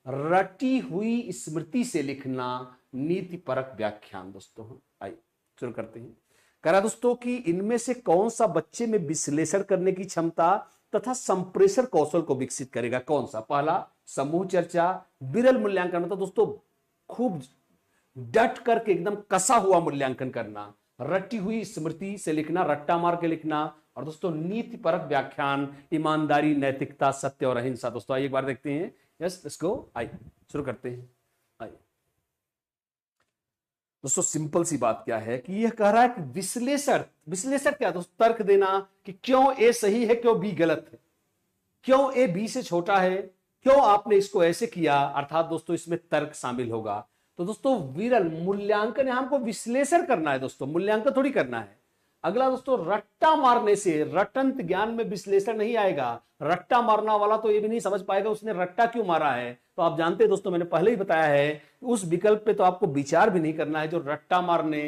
रटी हुई स्मृति से लिखना, नीति परक व्याख्यान। दोस्तों आइए शुरू करते हैं। कह रहा दोस्तों कि इनमें से कौन सा बच्चे में विश्लेषण करने की क्षमता तथा संप्रेषण कौशल को विकसित करेगा? कौन सा? पहला समूह चर्चा, विरल मूल्यांकन, मतलब दोस्तों खूब डट करके एकदम कसा हुआ मूल्यांकन करना, रटी हुई स्मृति से लिखना, रट्टा मार के लिखना, और दोस्तों नीति परक व्याख्यान, ईमानदारी, नैतिकता, सत्य और अहिंसा। दोस्तों आइए एक बार देखते हैं। यस, इसको आइए शुरू करते हैं। आइए दोस्तों, सिंपल सी बात क्या है कि यह कह रहा है कि विश्लेषण क्या है दोस्तों? तर्क देना कि क्यों ए सही है, क्यों बी गलत है, क्यों ए बी से छोटा है, क्यों आपने इसको ऐसे किया, अर्थात दोस्तों इसमें तर्क शामिल होगा। तो दोस्तों विरल मूल्यांकन, यहां हमको विश्लेषण करना है दोस्तों, मूल्यांकन थोड़ी करना है। अगला दोस्तों, रट्टा मारने से रटंत ज्ञान में विश्लेषण नहीं आएगा। रट्टा मारना वाला तो ये भी नहीं समझ पाएगा उसने रट्टा क्यों मारा है। तो आप जानते हैं दोस्तों, मैंने पहले ही बताया है, उस विकल्प पे तो आपको विचार भी नहीं करना है जो रट्टा मारने,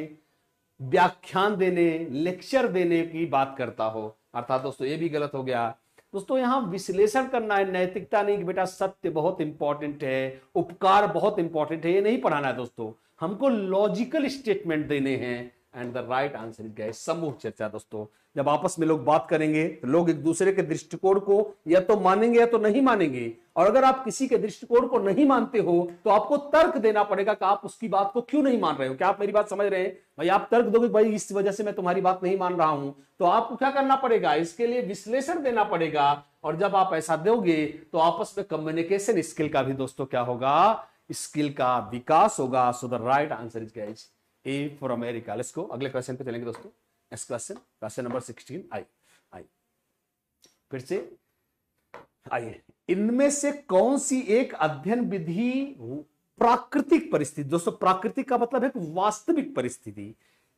व्याख्यान देने, लेक्चर देने की बात करता हो। अर्थात दोस्तों ये भी गलत हो गया। दोस्तों यहां विश्लेषण करना है, नैतिकता नहीं कि बेटा सत्य बहुत इंपॉर्टेंट है, उपकार बहुत इंपॉर्टेंट है, ये नहीं पढ़ाना है दोस्तों। हमको लॉजिकल स्टेटमेंट देने हैं। And the right answer is guys समूह चर्चा। दोस्तों जब आपस में लोग बात करेंगे तो लोग एक दूसरे के दृष्टिकोण को या तो मानेंगे या तो नहीं मानेंगे, और अगर आप किसी के दृष्टिकोण को नहीं मानते हो तो आपको तर्क देना पड़ेगा कि आप उसकी बात को क्यों नहीं मान रहे हो। क्या आप मेरी बात समझ रहे हैं? भाई आप तर्क दोगे, भाई इस वजह से मैं तुम्हारी बात नहीं मान रहा हूं, तो आपको क्या करना पड़ेगा? इसके लिए विश्लेषण देना पड़ेगा। और जब आप ऐसा दोगे तो आपस में कम्युनिकेशन स्किल का भी दोस्तों क्या होगा? स्किल का विकास होगा। सो the right answer is guys A for America. Let's go, अगले क्वेश्चन पे चलेंगे दोस्तों। Next question number 16। आइए फिर से आइए, इनमें से कौन सी एक अध्ययन विधि प्राकृतिक परिस्थिति, दोस्तों प्राकृतिक का मतलब है वास्तविक परिस्थिति,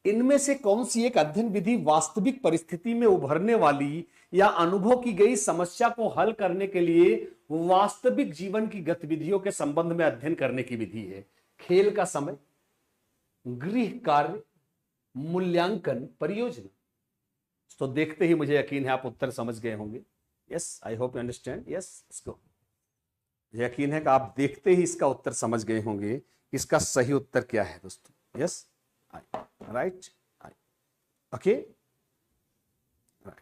इनमें से कौन सी एक अध्ययन विधि वास्तविक परिस्थिति में उभरने वाली या अनुभव की गई समस्या को हल करने के लिए वास्तविक जीवन की गतिविधियों के संबंध में अध्ययन करने की विधि है? खेल का समय, गृह कार्य, मूल्यांकन, परियोजना। तो देखते ही मुझे यकीन है आप उत्तर समझ गए होंगे। Yes, I hope you understand. Yes, इसको यकीन है कि आप देखते ही इसका उत्तर समझ गए होंगे, इसका सही उत्तर क्या है दोस्तों। Yes, right, okay, right.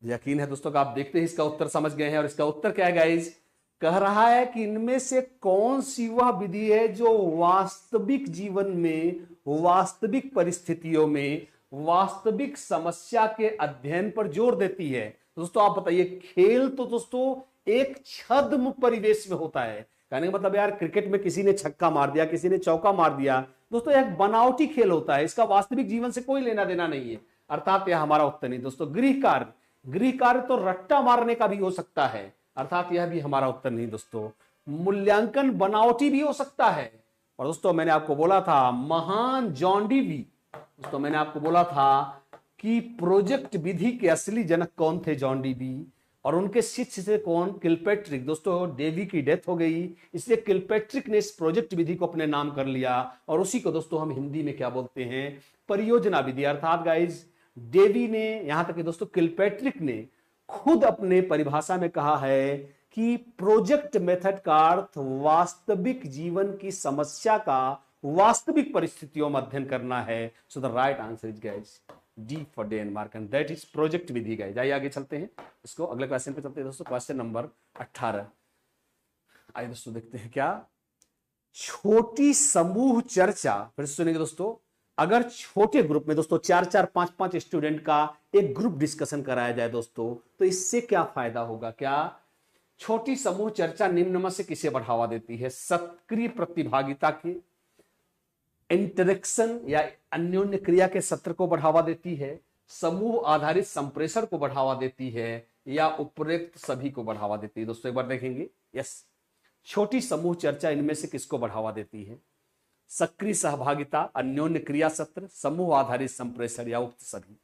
यकीन है दोस्तों कि आप देखते ही इसका उत्तर समझ गए हैं, और इसका उत्तर क्या है गाइज? कह रहा है कि इनमें से कौन सी वह विधि है जो वास्तविक जीवन में, वास्तविक परिस्थितियों में, वास्तविक समस्या के अध्ययन पर जोर देती है। दोस्तों आप बताइए, खेल तो दोस्तों एक छद्म परिवेश में होता है। कहने का मतलब यार क्रिकेट में किसी ने छक्का मार दिया, किसी ने चौका मार दिया, दोस्तों एक बनावटी खेल होता है, इसका वास्तविक जीवन से कोई लेना देना नहीं है। अर्थात यह हमारा उत्तर नहीं दोस्तों। गृह कार्य तो रट्टा मारने का भी हो सकता है, अर्थात यह भी हमारा उत्तर नहीं दोस्तों। मूल्यांकन बनावटी भी हो सकता है। और दोस्तों मैंने आपको बोला था महान जॉन डीवी, दोस्तों मैंने आपको बोला था कि प्रोजेक्ट विधि के असली जनक कौन थे? John Dewey. और उनके शिष्य से कौन? किलपैट्रिक। दोस्तों डेवी की डेथ हो गई, इसलिए किलपैट्रिक ने इस प्रोजेक्ट विधि को अपने नाम कर लिया, और उसी को दोस्तों हम हिंदी में क्या बोलते हैं? परियोजना विधि। अर्थात गाइज डेवी ने, यहां तक कि दोस्तों किलपैट्रिक ने खुद अपने परिभाषा में कहा है कि प्रोजेक्ट मेथड का अर्थ वास्तविक जीवन की समस्या का वास्तविक परिस्थितियों में अध्ययन करना है। So the right answer is guys D for Denmark, and that is project Vidhi. Guys आइए आगे चलते हैं, इसको अगले क्वेश्चन पे चलते हैं दोस्तों। Question number 18। आइए दोस्तों देखते हैं क्या, छोटी समूह चर्चा, फिर सुनेंगे दोस्तों। अगर छोटे ग्रुप में दोस्तों 4-4, 5-5 स्टूडेंट का एक ग्रुप डिस्कशन कराया जाए दोस्तों, तो इससे क्या फायदा होगा? क्या छोटी समूह चर्चा निम्न में से किसे बढ़ावा देती है? सक्रिय प्रतिभागिता के, इंटरेक्शन या अन्योन्य क्रिया के सत्र को बढ़ावा देती है, समूह आधारित संप्रेषण को बढ़ावा देती है, या उपरोक्त सभी को बढ़ावा देती है? दोस्तों एक बार देखेंगे। यस, छोटी समूह चर्चा इनमें से किसको बढ़ावा देती है? सक्रिय सहभागिता, अन्योन्य क्रिया सत्र, समूह आधारित संप्रेषण, या उक्त सभी?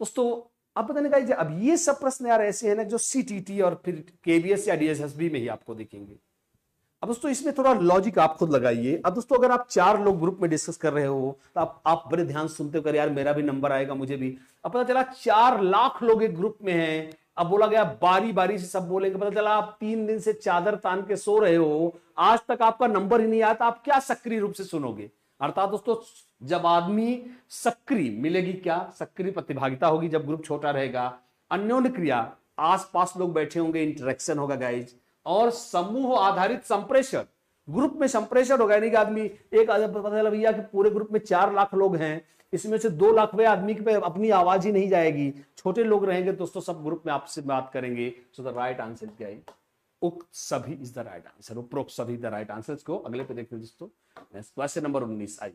दोस्तों अब बताने का, अब ये सब प्रश्न यार ऐसे हैं ना जो सीटीटी और फिर केबीएस या डीएसएसबी में ही आपको दिखेंगे। अब दोस्तों इसमें थोड़ा लॉजिक आप खुद लगाइए। अब दोस्तों अगर आप 4 लोग ग्रुप में डिस्कस कर रहे हो तो आप बड़े ध्यान सुनते हो, कर यार मेरा भी नंबर आएगा, मुझे भी। अब पता चला 4 लाख लोग एक ग्रुप में हैं, अब बोला गया बारी बारी से सब बोलेंगे, पता चला आप 3 दिन से चादर तान के सो रहे हो, आज तक आपका नंबर ही नहीं आया, तो आप क्या सक्रिय रूप से सुनोगे? अर्थात दोस्तों जब आदमी सक्रिय मिलेगी, क्या सक्रिय प्रतिभागिता होगी जब ग्रुप छोटा रहेगा, अन्योन्य क्रिया, आसपास लोग बैठे होंगे, इंटरेक्शन होगा गाइज, और समूह आधारित संप्रेषण, ग्रुप में संप्रेषण होगा। यानी कि आदमी एक पता चला भैया कि पूरे ग्रुप में 4 लाख लोग हैं, इसमें से 2 लाख वे आदमी पे अपनी आवाज ही नहीं जाएगी, छोटे लोग रहेंगे दोस्तों, सब ग्रुप में आपसे बात करेंगे। सो द राइट आंसर क्या है? उक्त सभी इज द राइट आंसर, उपरोक्त सभी द राइट आंसर। इसको अगले पे देखते हैं दोस्तों। क्वेश्चन नंबर 19 आइए।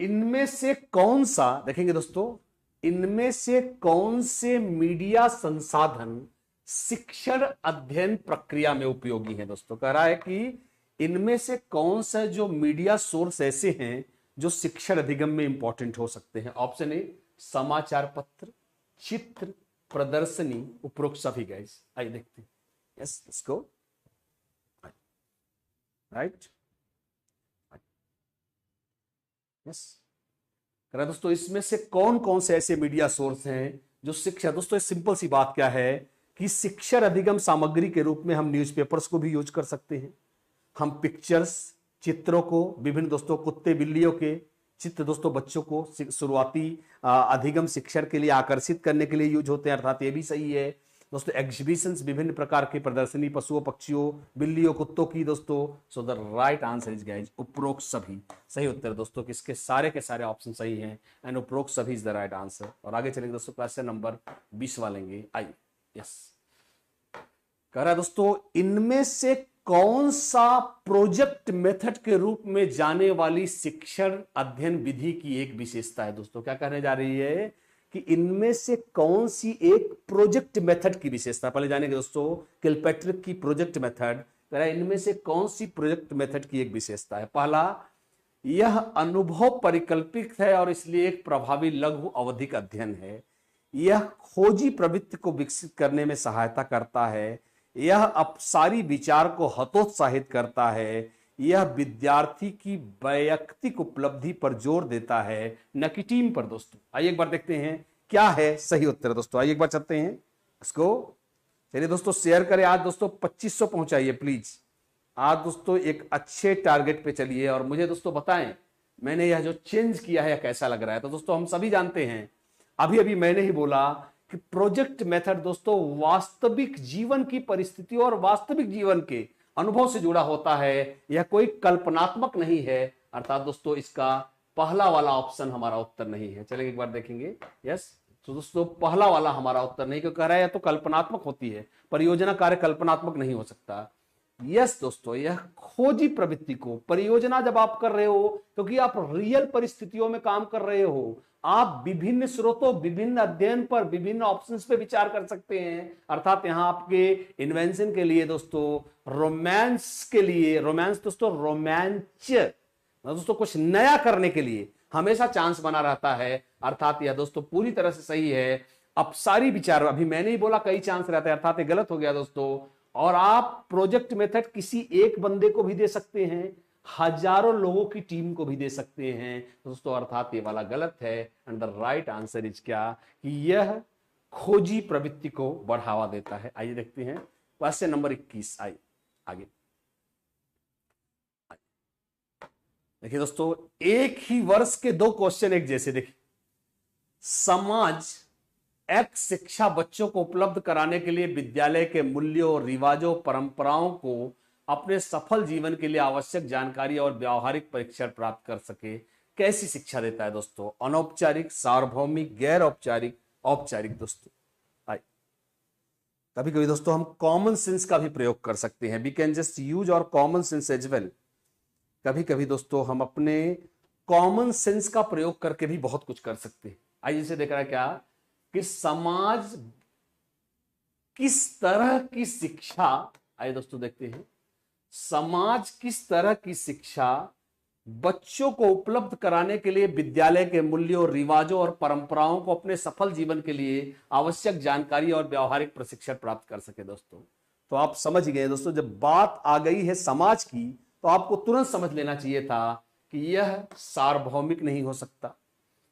इनमें से कौन सा, देखेंगे दोस्तों, इनमें से कौन से मीडिया संसाधन शिक्षण अध्ययन प्रक्रिया में उपयोगी है? दोस्तों कह रहा है कि इनमें से कौन सा जो मीडिया सोर्स ऐसे हैं जो शिक्षण अधिगम में इंपॉर्टेंट हो सकते हैं? ऑप्शन ए समाचार पत्र, चित्र, प्रदर्शनी, उपरोक्त सभी। गाइस आइए देखते हैं। Yes let's go. Right, yes कह रहा दोस्तों इसमें से कौन कौन से ऐसे मीडिया सोर्स हैं जो शिक्षा, दोस्तों सिंपल सी बात क्या है कि शिक्षण अधिगम सामग्री के रूप में हम न्यूज़पेपर्स को भी यूज कर सकते हैं, हम पिक्चर्स, चित्रों को, विभिन्न दोस्तों कुत्ते बिल्लियों के चित्र दोस्तों बच्चों को शुरुआती अधिगम शिक्षण के लिए आकर्षित करने के लिए यूज होते हैं, अर्थात ये भी सही है दोस्तों। एग्जीबिशंस, विभिन्न प्रकार की प्रदर्शनी, पशुओं पक्षियों बिल्लियों कुत्तों की दोस्तों। सो the right answer is guys उपरोक्त सभी। सही उत्तर दोस्तों किसके, सारे के सारे ऑप्शन सही हैं, एंड उपरोक्त सभी इज द राइट आंसर। और आगे चलेंगे दोस्तों, क्वेश्चन नंबर 20 वालेंगे। आइए। यस कह रहा है दोस्तों इनमें से कौन सा प्रोजेक्ट मेथड के रूप में जाने वाली शिक्षण अध्ययन विधि की एक विशेषता है? दोस्तों क्या कहने जा रही है कि इनमें से कौन सी एक प्रोजेक्ट मेथड की विशेषता, पहले जानेंगे दोस्तों किलपैट्रिक की प्रोजेक्ट मेथड। कह रहा है इनमें से कौन सी प्रोजेक्ट मेथड की एक विशेषता है? पहला, यह अनुभव परिकल्पित है और इसलिए एक प्रभावी लघु अवधिक अध्ययन है। यह खोजी प्रवृत्ति को विकसित करने में सहायता करता है। यह अपसारी विचार को हतोत्साहित करता है। यह विद्यार्थी की वैयक्तिक उपलब्धि पर जोर देता है, न कि टीम पर। दोस्तों आइए एक बार देखते हैं क्या है सही उत्तर। दोस्तों आइए एक बार चलते हैं इसको। चलिए दोस्तों शेयर करें आज दोस्तों 2500 पहुंचाइए प्लीज। आज दोस्तों एक अच्छे टारगेट पे चलिए और मुझे दोस्तों बताएं मैंने यह जो चेंज किया है कैसा लग रहा है। तो दोस्तों हम सभी जानते हैं, अभी अभी मैंने ही बोला कि प्रोजेक्ट मेथड दोस्तों वास्तविक जीवन की परिस्थितियों और वास्तविक जीवन के अनुभव से जुड़ा होता है, यह कोई कल्पनात्मक नहीं है। अर्थात दोस्तों इसका पहला वाला ऑप्शन हमारा उत्तर नहीं है। चलिए एक बार देखेंगे। यस तो दोस्तों पहला वाला हमारा उत्तर नहीं, क्यों कह रहा है या तो कल्पनात्मक होती है, परियोजना कार्य कल्पनात्मक नहीं हो सकता। यस दोस्तों यह खोजी प्रवृत्ति को, परियोजना जब आप कर रहे हो क्योंकि आप रियल परिस्थितियों में काम कर रहे हो, आप विभिन्न स्रोतों, विभिन्न अध्ययन पर, विभिन्न ऑप्शंस पे विचार कर सकते हैं। अर्थात यहां आपके इन्वेंशन के लिए दोस्तों, रोमांस के लिए, रोमांस दोस्तों रोमांच दोस्तों कुछ नया करने के लिए हमेशा चांस बना रहता है। अर्थात यह दोस्तों पूरी तरह से सही है। अपसारी विचार, अभी मैंने ही बोला कई चांस रहते हैं, अर्थात ये गलत हो गया दोस्तों। और आप प्रोजेक्ट मेथड किसी एक बंदे को भी दे सकते हैं, हजारों लोगों की टीम को भी दे सकते हैं दोस्तों, अर्थात ये वाला गलत है। And the right answer is क्या, कि यह खोजी प्रवृत्ति को बढ़ावा देता है। आइए देखते हैं क्वेश्चन नंबर 21। आइए आगे देखिए दोस्तों, एक ही वर्ष के 2 क्वेश्चन एक जैसे। देखिए समाज एक शिक्षा बच्चों को उपलब्ध कराने के लिए विद्यालय के मूल्यों, रिवाजों, परंपराओं को अपने सफल जीवन के लिए आवश्यक जानकारी और व्यावहारिक परीक्षण प्राप्त कर सके। कैसी शिक्षा देता है दोस्तों? अनौपचारिक, सार्वभौमिक, गैर औपचारिक, औपचारिक। दोस्तों कभी कभी दोस्तों हम कॉमन सेंस का भी प्रयोग कर सकते हैं। वी कैन जस्ट यूज और कॉमन सेंस एज वेल। कभी कभी दोस्तों हम अपने कॉमन सेंस का प्रयोग करके भी बहुत कुछ कर सकते हैं। आइए इसे देख रहा है क्या कि समाज किस तरह की शिक्षा, आइए दोस्तों देखते हैं, समाज किस तरह की शिक्षा बच्चों को उपलब्ध कराने के लिए विद्यालय के मूल्यों, रिवाजों और परंपराओं को अपने सफल जीवन के लिए आवश्यक जानकारी और व्यावहारिक प्रशिक्षण प्राप्त कर सके। दोस्तों तो आप समझ गए दोस्तों, जब बात आ गई है समाज की तो आपको तुरंत समझ लेना चाहिए था कि यह सार्वभौमिक नहीं हो सकता,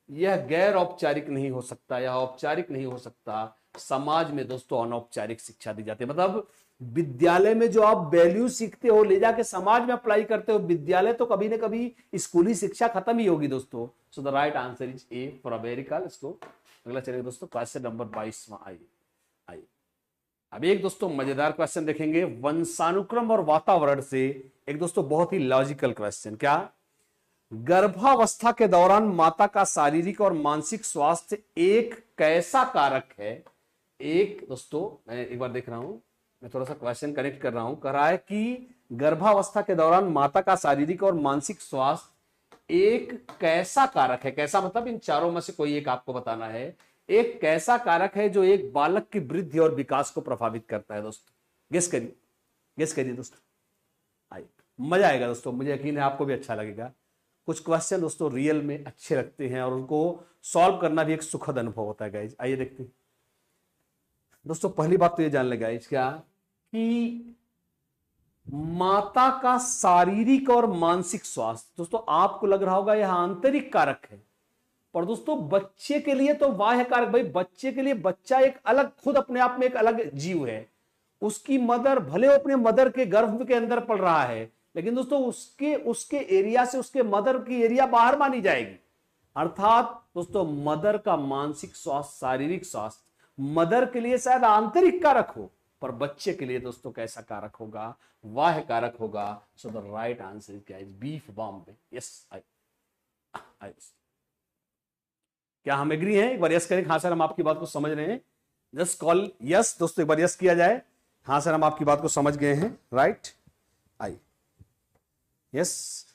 यह गैर औपचारिक नहीं हो सकता, यह औपचारिक नहीं हो सकता। समाज में दोस्तों अनौपचारिक शिक्षा दी जाती है। मतलब विद्यालय में जो आप वैल्यू सीखते हो ले जाके समाज में अप्लाई करते हो। विद्यालय तो कभी ना कभी स्कूली शिक्षा खत्म ही होगी दोस्तों। सो the right answer is a for America. इसको अगला चलेगा दोस्तों, क्वेश्चन नंबर 22। आइए अब एक दोस्तों मजेदार क्वेश्चन देखेंगे वंशानुक्रम और वातावरण से। एक दोस्तों बहुत ही लॉजिकल क्वेश्चन। क्या गर्भावस्था के दौरान माता का शारीरिक और मानसिक स्वास्थ्य एक कैसा कारक है? एक दोस्तों मैं एक बार देख रहा हूं, मैं थोड़ा सा क्वेश्चन कनेक्ट कर रहा हूं। कह रहा है कि गर्भावस्था के दौरान माता का शारीरिक और मानसिक स्वास्थ्य एक कैसा कारक है। कैसा मतलब इन चारों में से कोई एक आपको बताना है। एक कैसा कारक है जो एक बालक की वृद्धि और विकास को प्रभावित करता है। दोस्तों गेस करिए, गेस करिए दोस्तों। आइए मजा आएगा दोस्तों, मुझे यकीन है आपको भी अच्छा लगेगा। कुछ क्वेश्चन दोस्तों रियल में अच्छे लगते हैं और उनको सॉल्व करना भी एक सुखद अनुभव होता है गाइज। आइए देखते हैं दोस्तों। पहली बात तो ये जान ले गाइज क्या कि माता का शारीरिक और मानसिक स्वास्थ्य, दोस्तों आपको लग रहा होगा यह आंतरिक कारक है, पर दोस्तों बच्चे के लिए तो बाह्य कारक। भाई बच्चे के लिए बच्चा एक अलग, खुद अपने आप में एक अलग जीव है। उसकी मदर भले वो अपने मदर के गर्भ के अंदर पड़ रहा है, लेकिन दोस्तों उसके उसके एरिया से उसके मदर की एरिया बाहर मानी जाएगी। अर्थात दोस्तों मदर का मानसिक स्वास्थ्य, शारीरिक स्वास्थ्य मदर के लिए शायद आंतरिक कारक हो, पर बच्चे के लिए दोस्तों कैसा कारक होगा? बाह्य कारक होगा। सो द राइट आंसर क्या है? बीफ बॉम्बे। Yes I. क्या हम एग्री हैं? एक बार यस करें। हाँ सर हम आपकी बात को समझ रहे हैं। जस्ट कॉल यस दोस्तों, एक बार यस किया जाए। हाँ सर हम आपकी बात को समझ गए हैं। Right I, yes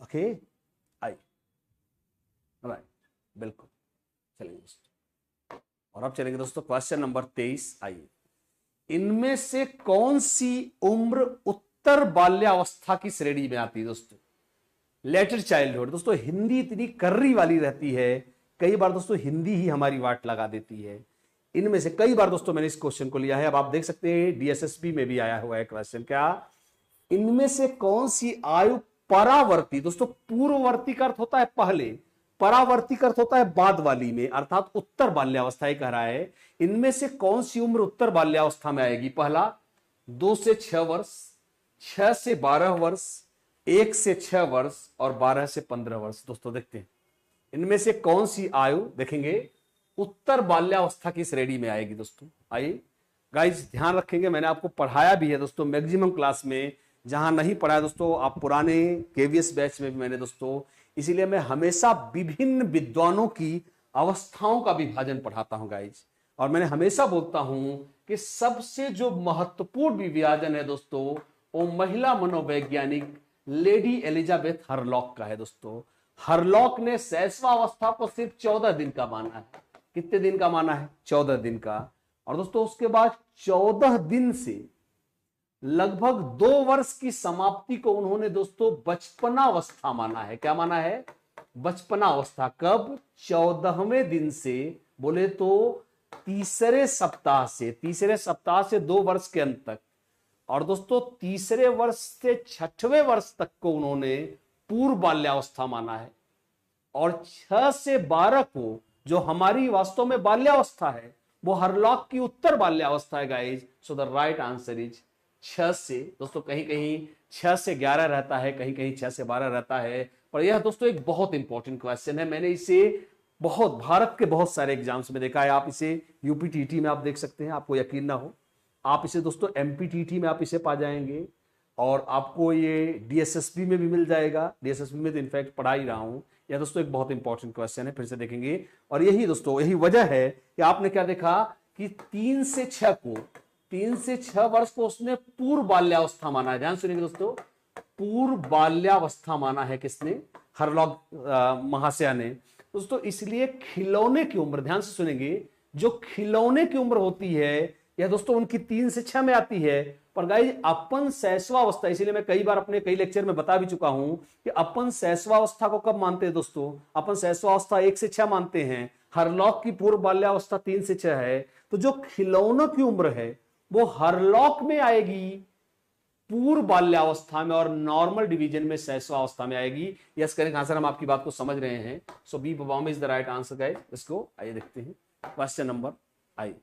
okay I, right बिल्कुल। चलेंगे दोस्तों और अब चलेंगे दोस्तों क्वेश्चन नंबर 23। आइए इनमें से कौन सी उम्र उत्तर बाल्यावस्था की श्रेणी में आती है? दोस्तों लेटर चाइल्डहुड। दोस्तों हिंदी इतनी कर्री वाली रहती है, कई बार दोस्तों हिंदी ही हमारी वाट लगा देती है। इनमें से कई बार दोस्तों मैंने इस क्वेश्चन को लिया है। अब आप देख सकते हैं डीएसएसपी में भी आया हुआ है क्वेश्चन। क्या इनमें से कौन सी आयु परावर्ती, दोस्तों पूर्ववर्ती का अर्थ होता है पहले, परावर्ती का अर्थ होता है बाद वाली में, अर्थात उत्तर बाल्यावस्था ही कह रहा है। इनमें से कौन सी उम्र उत्तर बाल्यावस्था में आएगी? पहला 2 से 6 वर्ष, 6 से 12 वर्ष, 1 से 6 वर्ष और 12 से 15 वर्ष। दोस्तों देखते हैं इनमें से कौन सी आयु देखेंगे उत्तर बाल्यावस्था की श्रेणी में आएगी। दोस्तों आइए गाइस ध्यान रखेंगे, मैंने आपको पढ़ाया भी है दोस्तों मैक्सिमम क्लास में। जहां नहीं पढ़ाया दोस्तों आप पुराने केवीएस बैच में भी मैंने दोस्तों, इसीलिए मैं हमेशा विभिन्न विद्वानों की अवस्थाओं का विभाजन पढ़ाता हूं गाइज। और मैंने हमेशा बोलता हूं कि सबसे जो महत्वपूर्ण विभाजन है दोस्तों वो महिला मनोवैज्ञानिक लेडी एलिजाबेथ हरलॉक का है। दोस्तों हरलॉक ने शैशवावस्था को सिर्फ 14 दिन का माना है। कितने दिन का माना है? 14 दिन का। और दोस्तों उसके बाद 14 दिन से लगभग 2 वर्ष की समाप्ति को उन्होंने दोस्तों बचपनावस्था माना है। क्या माना है? बचपनावस्था। कब? 14वें दिन से, बोले तो तीसरे सप्ताह से 2 वर्ष के अंत तक। और दोस्तों तीसरे वर्ष से 6वें वर्ष तक को उन्होंने पूर्व बाल्यावस्था माना है। और 6 से 12 को जो हमारी वास्तव में बाल्यावस्था है वो हरलॉक की उत्तर बाल्यावस्था है guys. So the right answer is 6 से, दोस्तों कहीं कहीं 6 से 11 रहता है, कहीं कहीं 6 से 12 रहता है। पर यह दोस्तों एक बहुत इंपॉर्टेंट क्वेश्चन है। मैंने इसे बहुत भारत के बहुत सारे एग्जाम्स में देखा है। आप इसे यूपीटीटी में आप देख सकते हैं, आपको यकीन ना हो। आप इसे दोस्तों एमपीटीटी में आप इसे पा जाएंगे, और आपको ये डीएसएसबी में भी मिल जाएगा। डीएसएसबी में तो इनफैक्ट पढ़ा ही रहा हूं। यह दोस्तों एक बहुत इंपॉर्टेंट क्वेश्चन है, फिर से देखेंगे। और यही दोस्तों यही वजह है कि आपने क्या देखा कि 3 से 6 वर्ष को उसने पूर्व बाल्यावस्था माना है। ध्यान सुनिएगा दोस्तों, पूर्व बाल्यावस्था माना है किसने? हरलॉग महाशया ने दोस्तों। इसलिए खिलौने की उम्र, ध्यान से सुनेंगे, जो खिलौने की उम्र होती है यह दोस्तों उनकी 3 से 6 में आती है। पर गाइस अपन शैशवावस्था, इसीलिए मैं कई बार अपने कई लेक्चर में बता भी चुका हूं कि अपन शैशवावस्था को कब मानते हैं दोस्तों? अपन शैशवावस्था 1 से 6 मानते हैं। हरलॉक की पूर्व बाल्यावस्था 3 से 6 है। तो जो खिलौनों की उम्र है वो हरलॉक में आएगी पूर्व बाल्यावस्था में, और नॉर्मल डिवीजन में शैशवावस्था में आएगी। यस करेक्ट आंसर, हम आपकी बात को समझ रहे हैं। So B bomb is the right answer guys. इसको आइए देखते हैं क्वेश्चन नंबर। आइए,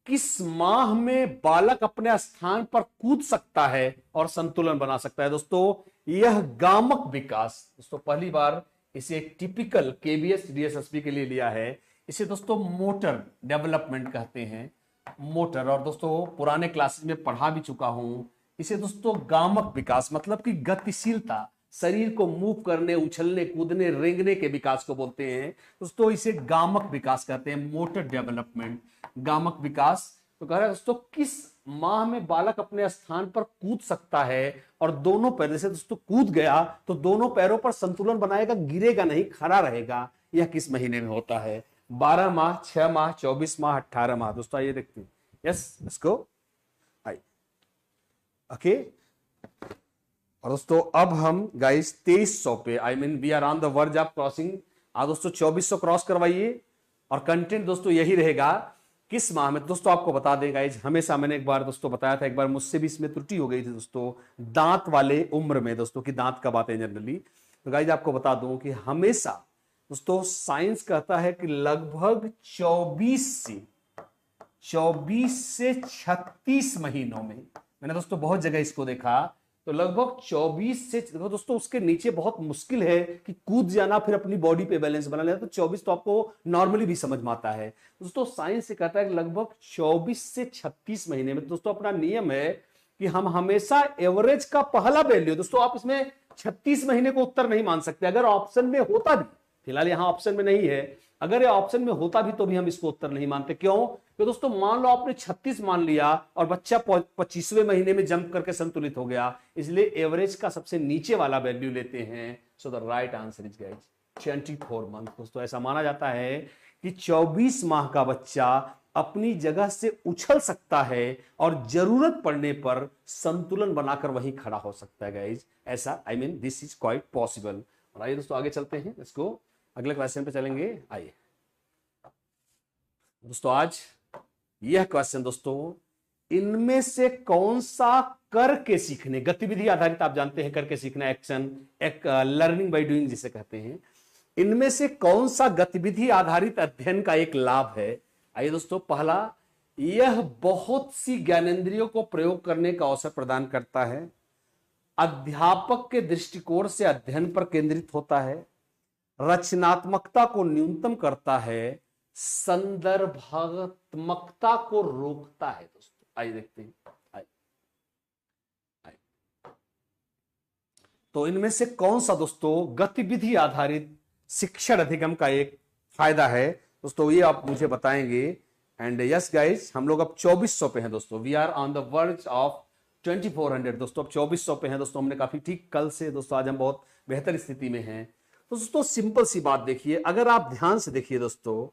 किस माह में बालक अपने स्थान पर कूद सकता है और संतुलन बना सकता है? दोस्तों यह गामक विकास, दोस्तों पहली बार इसे टिपिकल केबीएस डीएसएसबी के लिए लिया है। इसे दोस्तों मोटर डेवलपमेंट कहते हैं, मोटर। और दोस्तों पुराने क्लासेस में पढ़ा भी चुका हूं। इसे दोस्तों गामक विकास मतलब कि गतिशीलता, शरीर को मूव करने, उछलने, कूदने, रेंगने के विकास को बोलते हैं दोस्तों। इसे गामक विकास कहते हैं, मोटर डेवलपमेंट, गामक विकास। तो कह रहा है दोस्तों किस माह में बालक अपने स्थान पर कूद सकता है और दोनों पैरों से दोस्तों कूद गया तो दोनों पैरों पर संतुलन बनाएगा, गिरेगा नहीं, खड़ा रहेगा। यह किस महीने में होता है? 12 माह, 6 माह, 24 माह, 18 माह। दोस्तों आइए देखते हैं। Yes, let's go. आइए, ओके। और दोस्तों अब हम गाइस 2300 पे, I mean we are on the verge of crossing. दोस्तों 2400 क्रॉस करवाइए। और कंटेंट दोस्तों यही रहेगा, किस माह में। दोस्तों आपको बता दें गाइस, हमेशा मैंने एक बार दोस्तों बताया था, एक बार मुझसे भी इसमें त्रुटि हो गई थी दोस्तों, दांत वाले उम्र में दोस्तों, की दांत कब आते हैं जनरली। तो गाइस आपको बता दूं कि हमेशा दोस्तों साइंस कहता है कि लगभग 24 से 36 महीनों में, मैंने दोस्तों बहुत जगह इसको देखा, तो लगभग 24 से दोस्तों उसके नीचे बहुत मुश्किल है कि कूद जाना, फिर अपनी बॉडी पे बैलेंस बना लेना। तो 24 तो आपको नॉर्मली भी समझ में आता है दोस्तों। साइंस से कहता है कि लगभग 24 से 36 महीने में। दोस्तों अपना नियम है कि हम हमेशा एवरेज का पहला वैल्यू, दोस्तों आप इसमें 36 महीने को उत्तर नहीं मान सकते। अगर ऑप्शन में होता भी, फिलहाल यहां ऑप्शन में नहीं है, अगर ये ऑप्शन में होता भी तो भी हम इसको उत्तर नहीं मानते। क्यों? तो दोस्तों मान लो आपने 36 मान लिया और बच्चा 25वें महीने में जंप करके संतुलित हो गया, इसलिए एवरेज का सबसे नीचे वाला वैल्यू लेते हैं। So the right answer is guys 24 month. दोस्तों ऐसा माना जाता है कि 24 माह का बच्चा अपनी जगह से उछल सकता है और जरूरत पड़ने पर संतुलन बनाकर वहीं खड़ा हो सकता है गाइस। ऐसा I mean this is quite possible. और आइए दोस्तों आगे चलते हैं, लेट्स गो, अगले क्वेश्चन पे चलेंगे। आइए दोस्तों, आज यह क्वेश्चन दोस्तों, इनमें से कौन सा करके सीखने, गतिविधि आधारित, आप जानते हैं करके सीखना, एक्शन, एक लर्निंग बाय डूइंग जिसे कहते हैं, इनमें से कौन सा गतिविधि आधारित अध्ययन का एक लाभ है? आइए दोस्तों, पहला, यह बहुत सी ज्ञानेंद्रियों को प्रयोग करने का अवसर प्रदान करता है, अध्यापक के दृष्टिकोण से अध्ययन पर केंद्रित होता है, रचनात्मकता को न्यूनतम करता है, संदर्भात्मकता को रोकता है। दोस्तों आइए देखते हैं। आइए तो इनमें से कौन सा दोस्तों गतिविधि आधारित शिक्षण अधिगम का एक फायदा है दोस्तों, ये आप मुझे बताएंगे। एंड यस गाइस, हम लोग अब 2400 पे हैं दोस्तों। We are on the verge of 2400 दोस्तों। अब 2400 पे हैं दोस्तों। हमने काफी ठीक कल से दोस्तों, आज हम बहुत बेहतर स्थिति में हैं। तो दोस्तों सिंपल सी बात देखिए, अगर आप ध्यान से देखिए दोस्तों,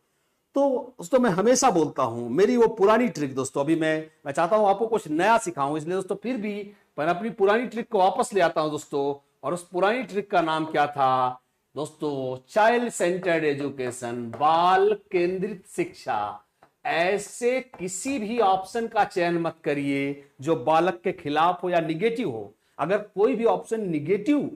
तो दोस्तों मैं हमेशा बोलता हूं, मेरी वो पुरानी ट्रिक दोस्तों, अभी मैं चाहता हूं आपको कुछ नया सिखाऊं, इसलिए दोस्तों फिर भी मैं अपनी पुरानी ट्रिक को वापस ले आता हूं दोस्तों। और उस पुरानी ट्रिक का नाम क्या था दोस्तों? चाइल्ड सेंटर्ड एजुकेशन, बाल केंद्रित शिक्षा। ऐसे किसी भी ऑप्शन का चयन मत करिए जो बालक के खिलाफ हो या निगेटिव हो। अगर कोई भी ऑप्शन निगेटिव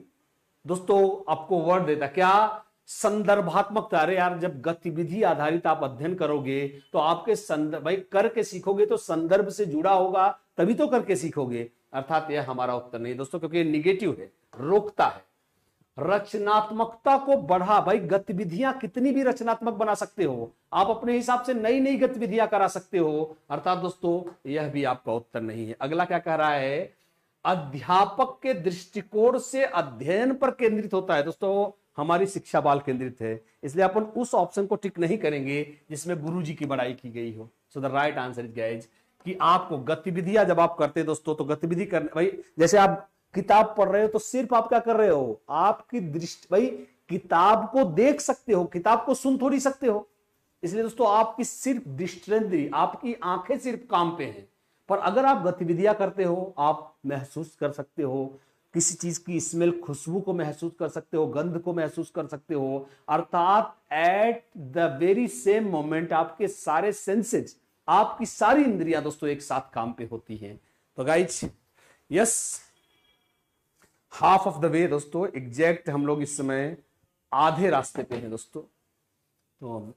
दोस्तों आपको वर्ड देता, क्या? संदर्भात्मकता। अरे यार, जब गतिविधि आधारित आप अध्ययन करोगे तो आपके संदर्भ, भाई करके सीखोगे तो संदर्भ से जुड़ा होगा तभी तो करके सीखोगे। अर्थात यह हमारा उत्तर नहीं दोस्तों, क्योंकि निगेटिव है, रोकता है। रचनात्मकता को बढ़ा। भाई गतिविधियां कितनी भी रचनात्मक बना सकते हो, आप अपने हिसाब से नई नई गतिविधियां करा सकते हो। अर्थात दोस्तों यह भी आपका उत्तर नहीं है। अगला क्या कह रहा है, अध्यापक के दृष्टिकोण से अध्ययन पर केंद्रित होता है। दोस्तों हमारी शिक्षा बाल केंद्रित है, इसलिए अपन उस ऑप्शन को टिक नहीं करेंगे जिसमें गुरुजी की बड़ाई की गई हो। सो the right answer is guys कि आपको गतिविधियां जब आप करते हैं दोस्तों, तो गतिविधि करने, भाई जैसे आप किताब पढ़ रहे हो तो सिर्फ आप क्या कर रहे हो, आपकी दृष्टि, भाई किताब को देख सकते हो, किताब को सुन थोड़ी सकते हो। इसलिए दोस्तों आपकी सिर्फ दृष्टि, आपकी आंखें सिर्फ काम पे हैं। पर अगर आप गतिविधियां करते हो, आप महसूस कर सकते हो किसी चीज की स्मेल, खुशबू को महसूस कर सकते हो, गंध को महसूस कर सकते हो। अर्थात at the very same moment आपके सारे सेंसेस, आपकी सारी इंद्रियां दोस्तों एक साथ काम पे होती हैं। तो guys yes, half of the way दोस्तों, एग्जैक्ट हम लोग इस समय आधे रास्ते पे हैं दोस्तों। तो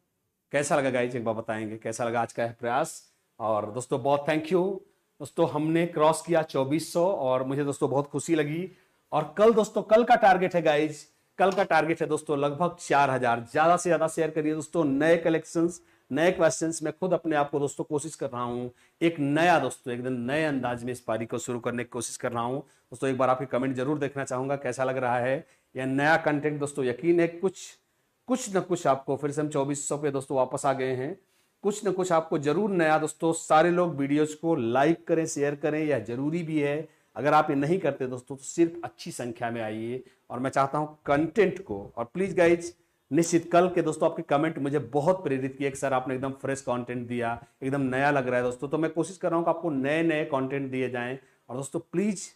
कैसा लगा गाइज, एक बार बताएंगे कैसा लगा आज का है प्रयास। और दोस्तों बहुत थैंक यू दोस्तों, हमने क्रॉस किया 2400 और मुझे दोस्तों बहुत खुशी लगी। और कल दोस्तों, कल का टारगेट है गाइज, कल का टारगेट है दोस्तों लगभग 4000। ज्यादा से ज्यादा शेयर करिए दोस्तों, नए कलेक्शंस, नए क्वेश्चंस। मैं खुद अपने आप को दोस्तों कोशिश कर रहा हूं एक नया दोस्तों, एकदम नए अंदाज में इस पारी को शुरू करने की कोशिश कर रहा हूं दोस्तों। एक बार आपके कमेंट जरूर देखना चाहूंगा, कैसा लग रहा है यह नया कंटेंट दोस्तों। यकीन है कुछ न कुछ आपको, फिर से हम 2400 पे दोस्तों वापस आ गए हैं, कुछ न कुछ आपको जरूर नया दोस्तों। सारे लोग वीडियोज को लाइक करें, शेयर करें, यह जरूरी भी है। अगर आप ये नहीं करते दोस्तों तो सिर्फ अच्छी संख्या में आइए। और मैं चाहता हूं कंटेंट को, और प्लीज गाइज निश्चित कल के दोस्तों आपके कमेंट मुझे बहुत प्रेरित किए कि सर आपने एकदम फ्रेश कंटेंट दिया, एकदम नया लग रहा है दोस्तों। तो मैं कोशिश कर रहा हूं कि आपको नए नए कंटेंट दिए जाएं। और दोस्तों प्लीज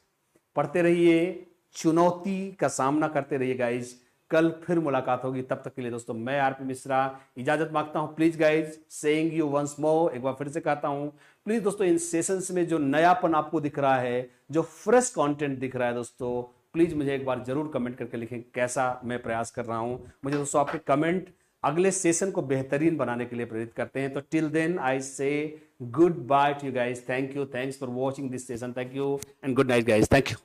पढ़ते रहिए, चुनौती का सामना करते रहिए गाइज। कल फिर मुलाकात होगी, तब तक के लिए दोस्तों मैं आरपी मिश्रा इजाजत मांगता हूं। Please guys, saying you once more, एक बार फिर से कहता हूं, प्लीज दोस्तों इन सेशंस में जो नयापन आपको दिख रहा है, जो फ्रेश कंटेंट दिख रहा है दोस्तों, प्लीज मुझे एक बार जरूर कमेंट करके लिखें कैसा मैं प्रयास कर रहा हूं। मुझे दोस्तों आपके कमेंट अगले सेशन को बेहतरीन बनाने के लिए प्रेरित करते हैं। तो टिल देन आई से good by two you guys. Thank you, thanks for watching this session, thank you and good night guys, thank you.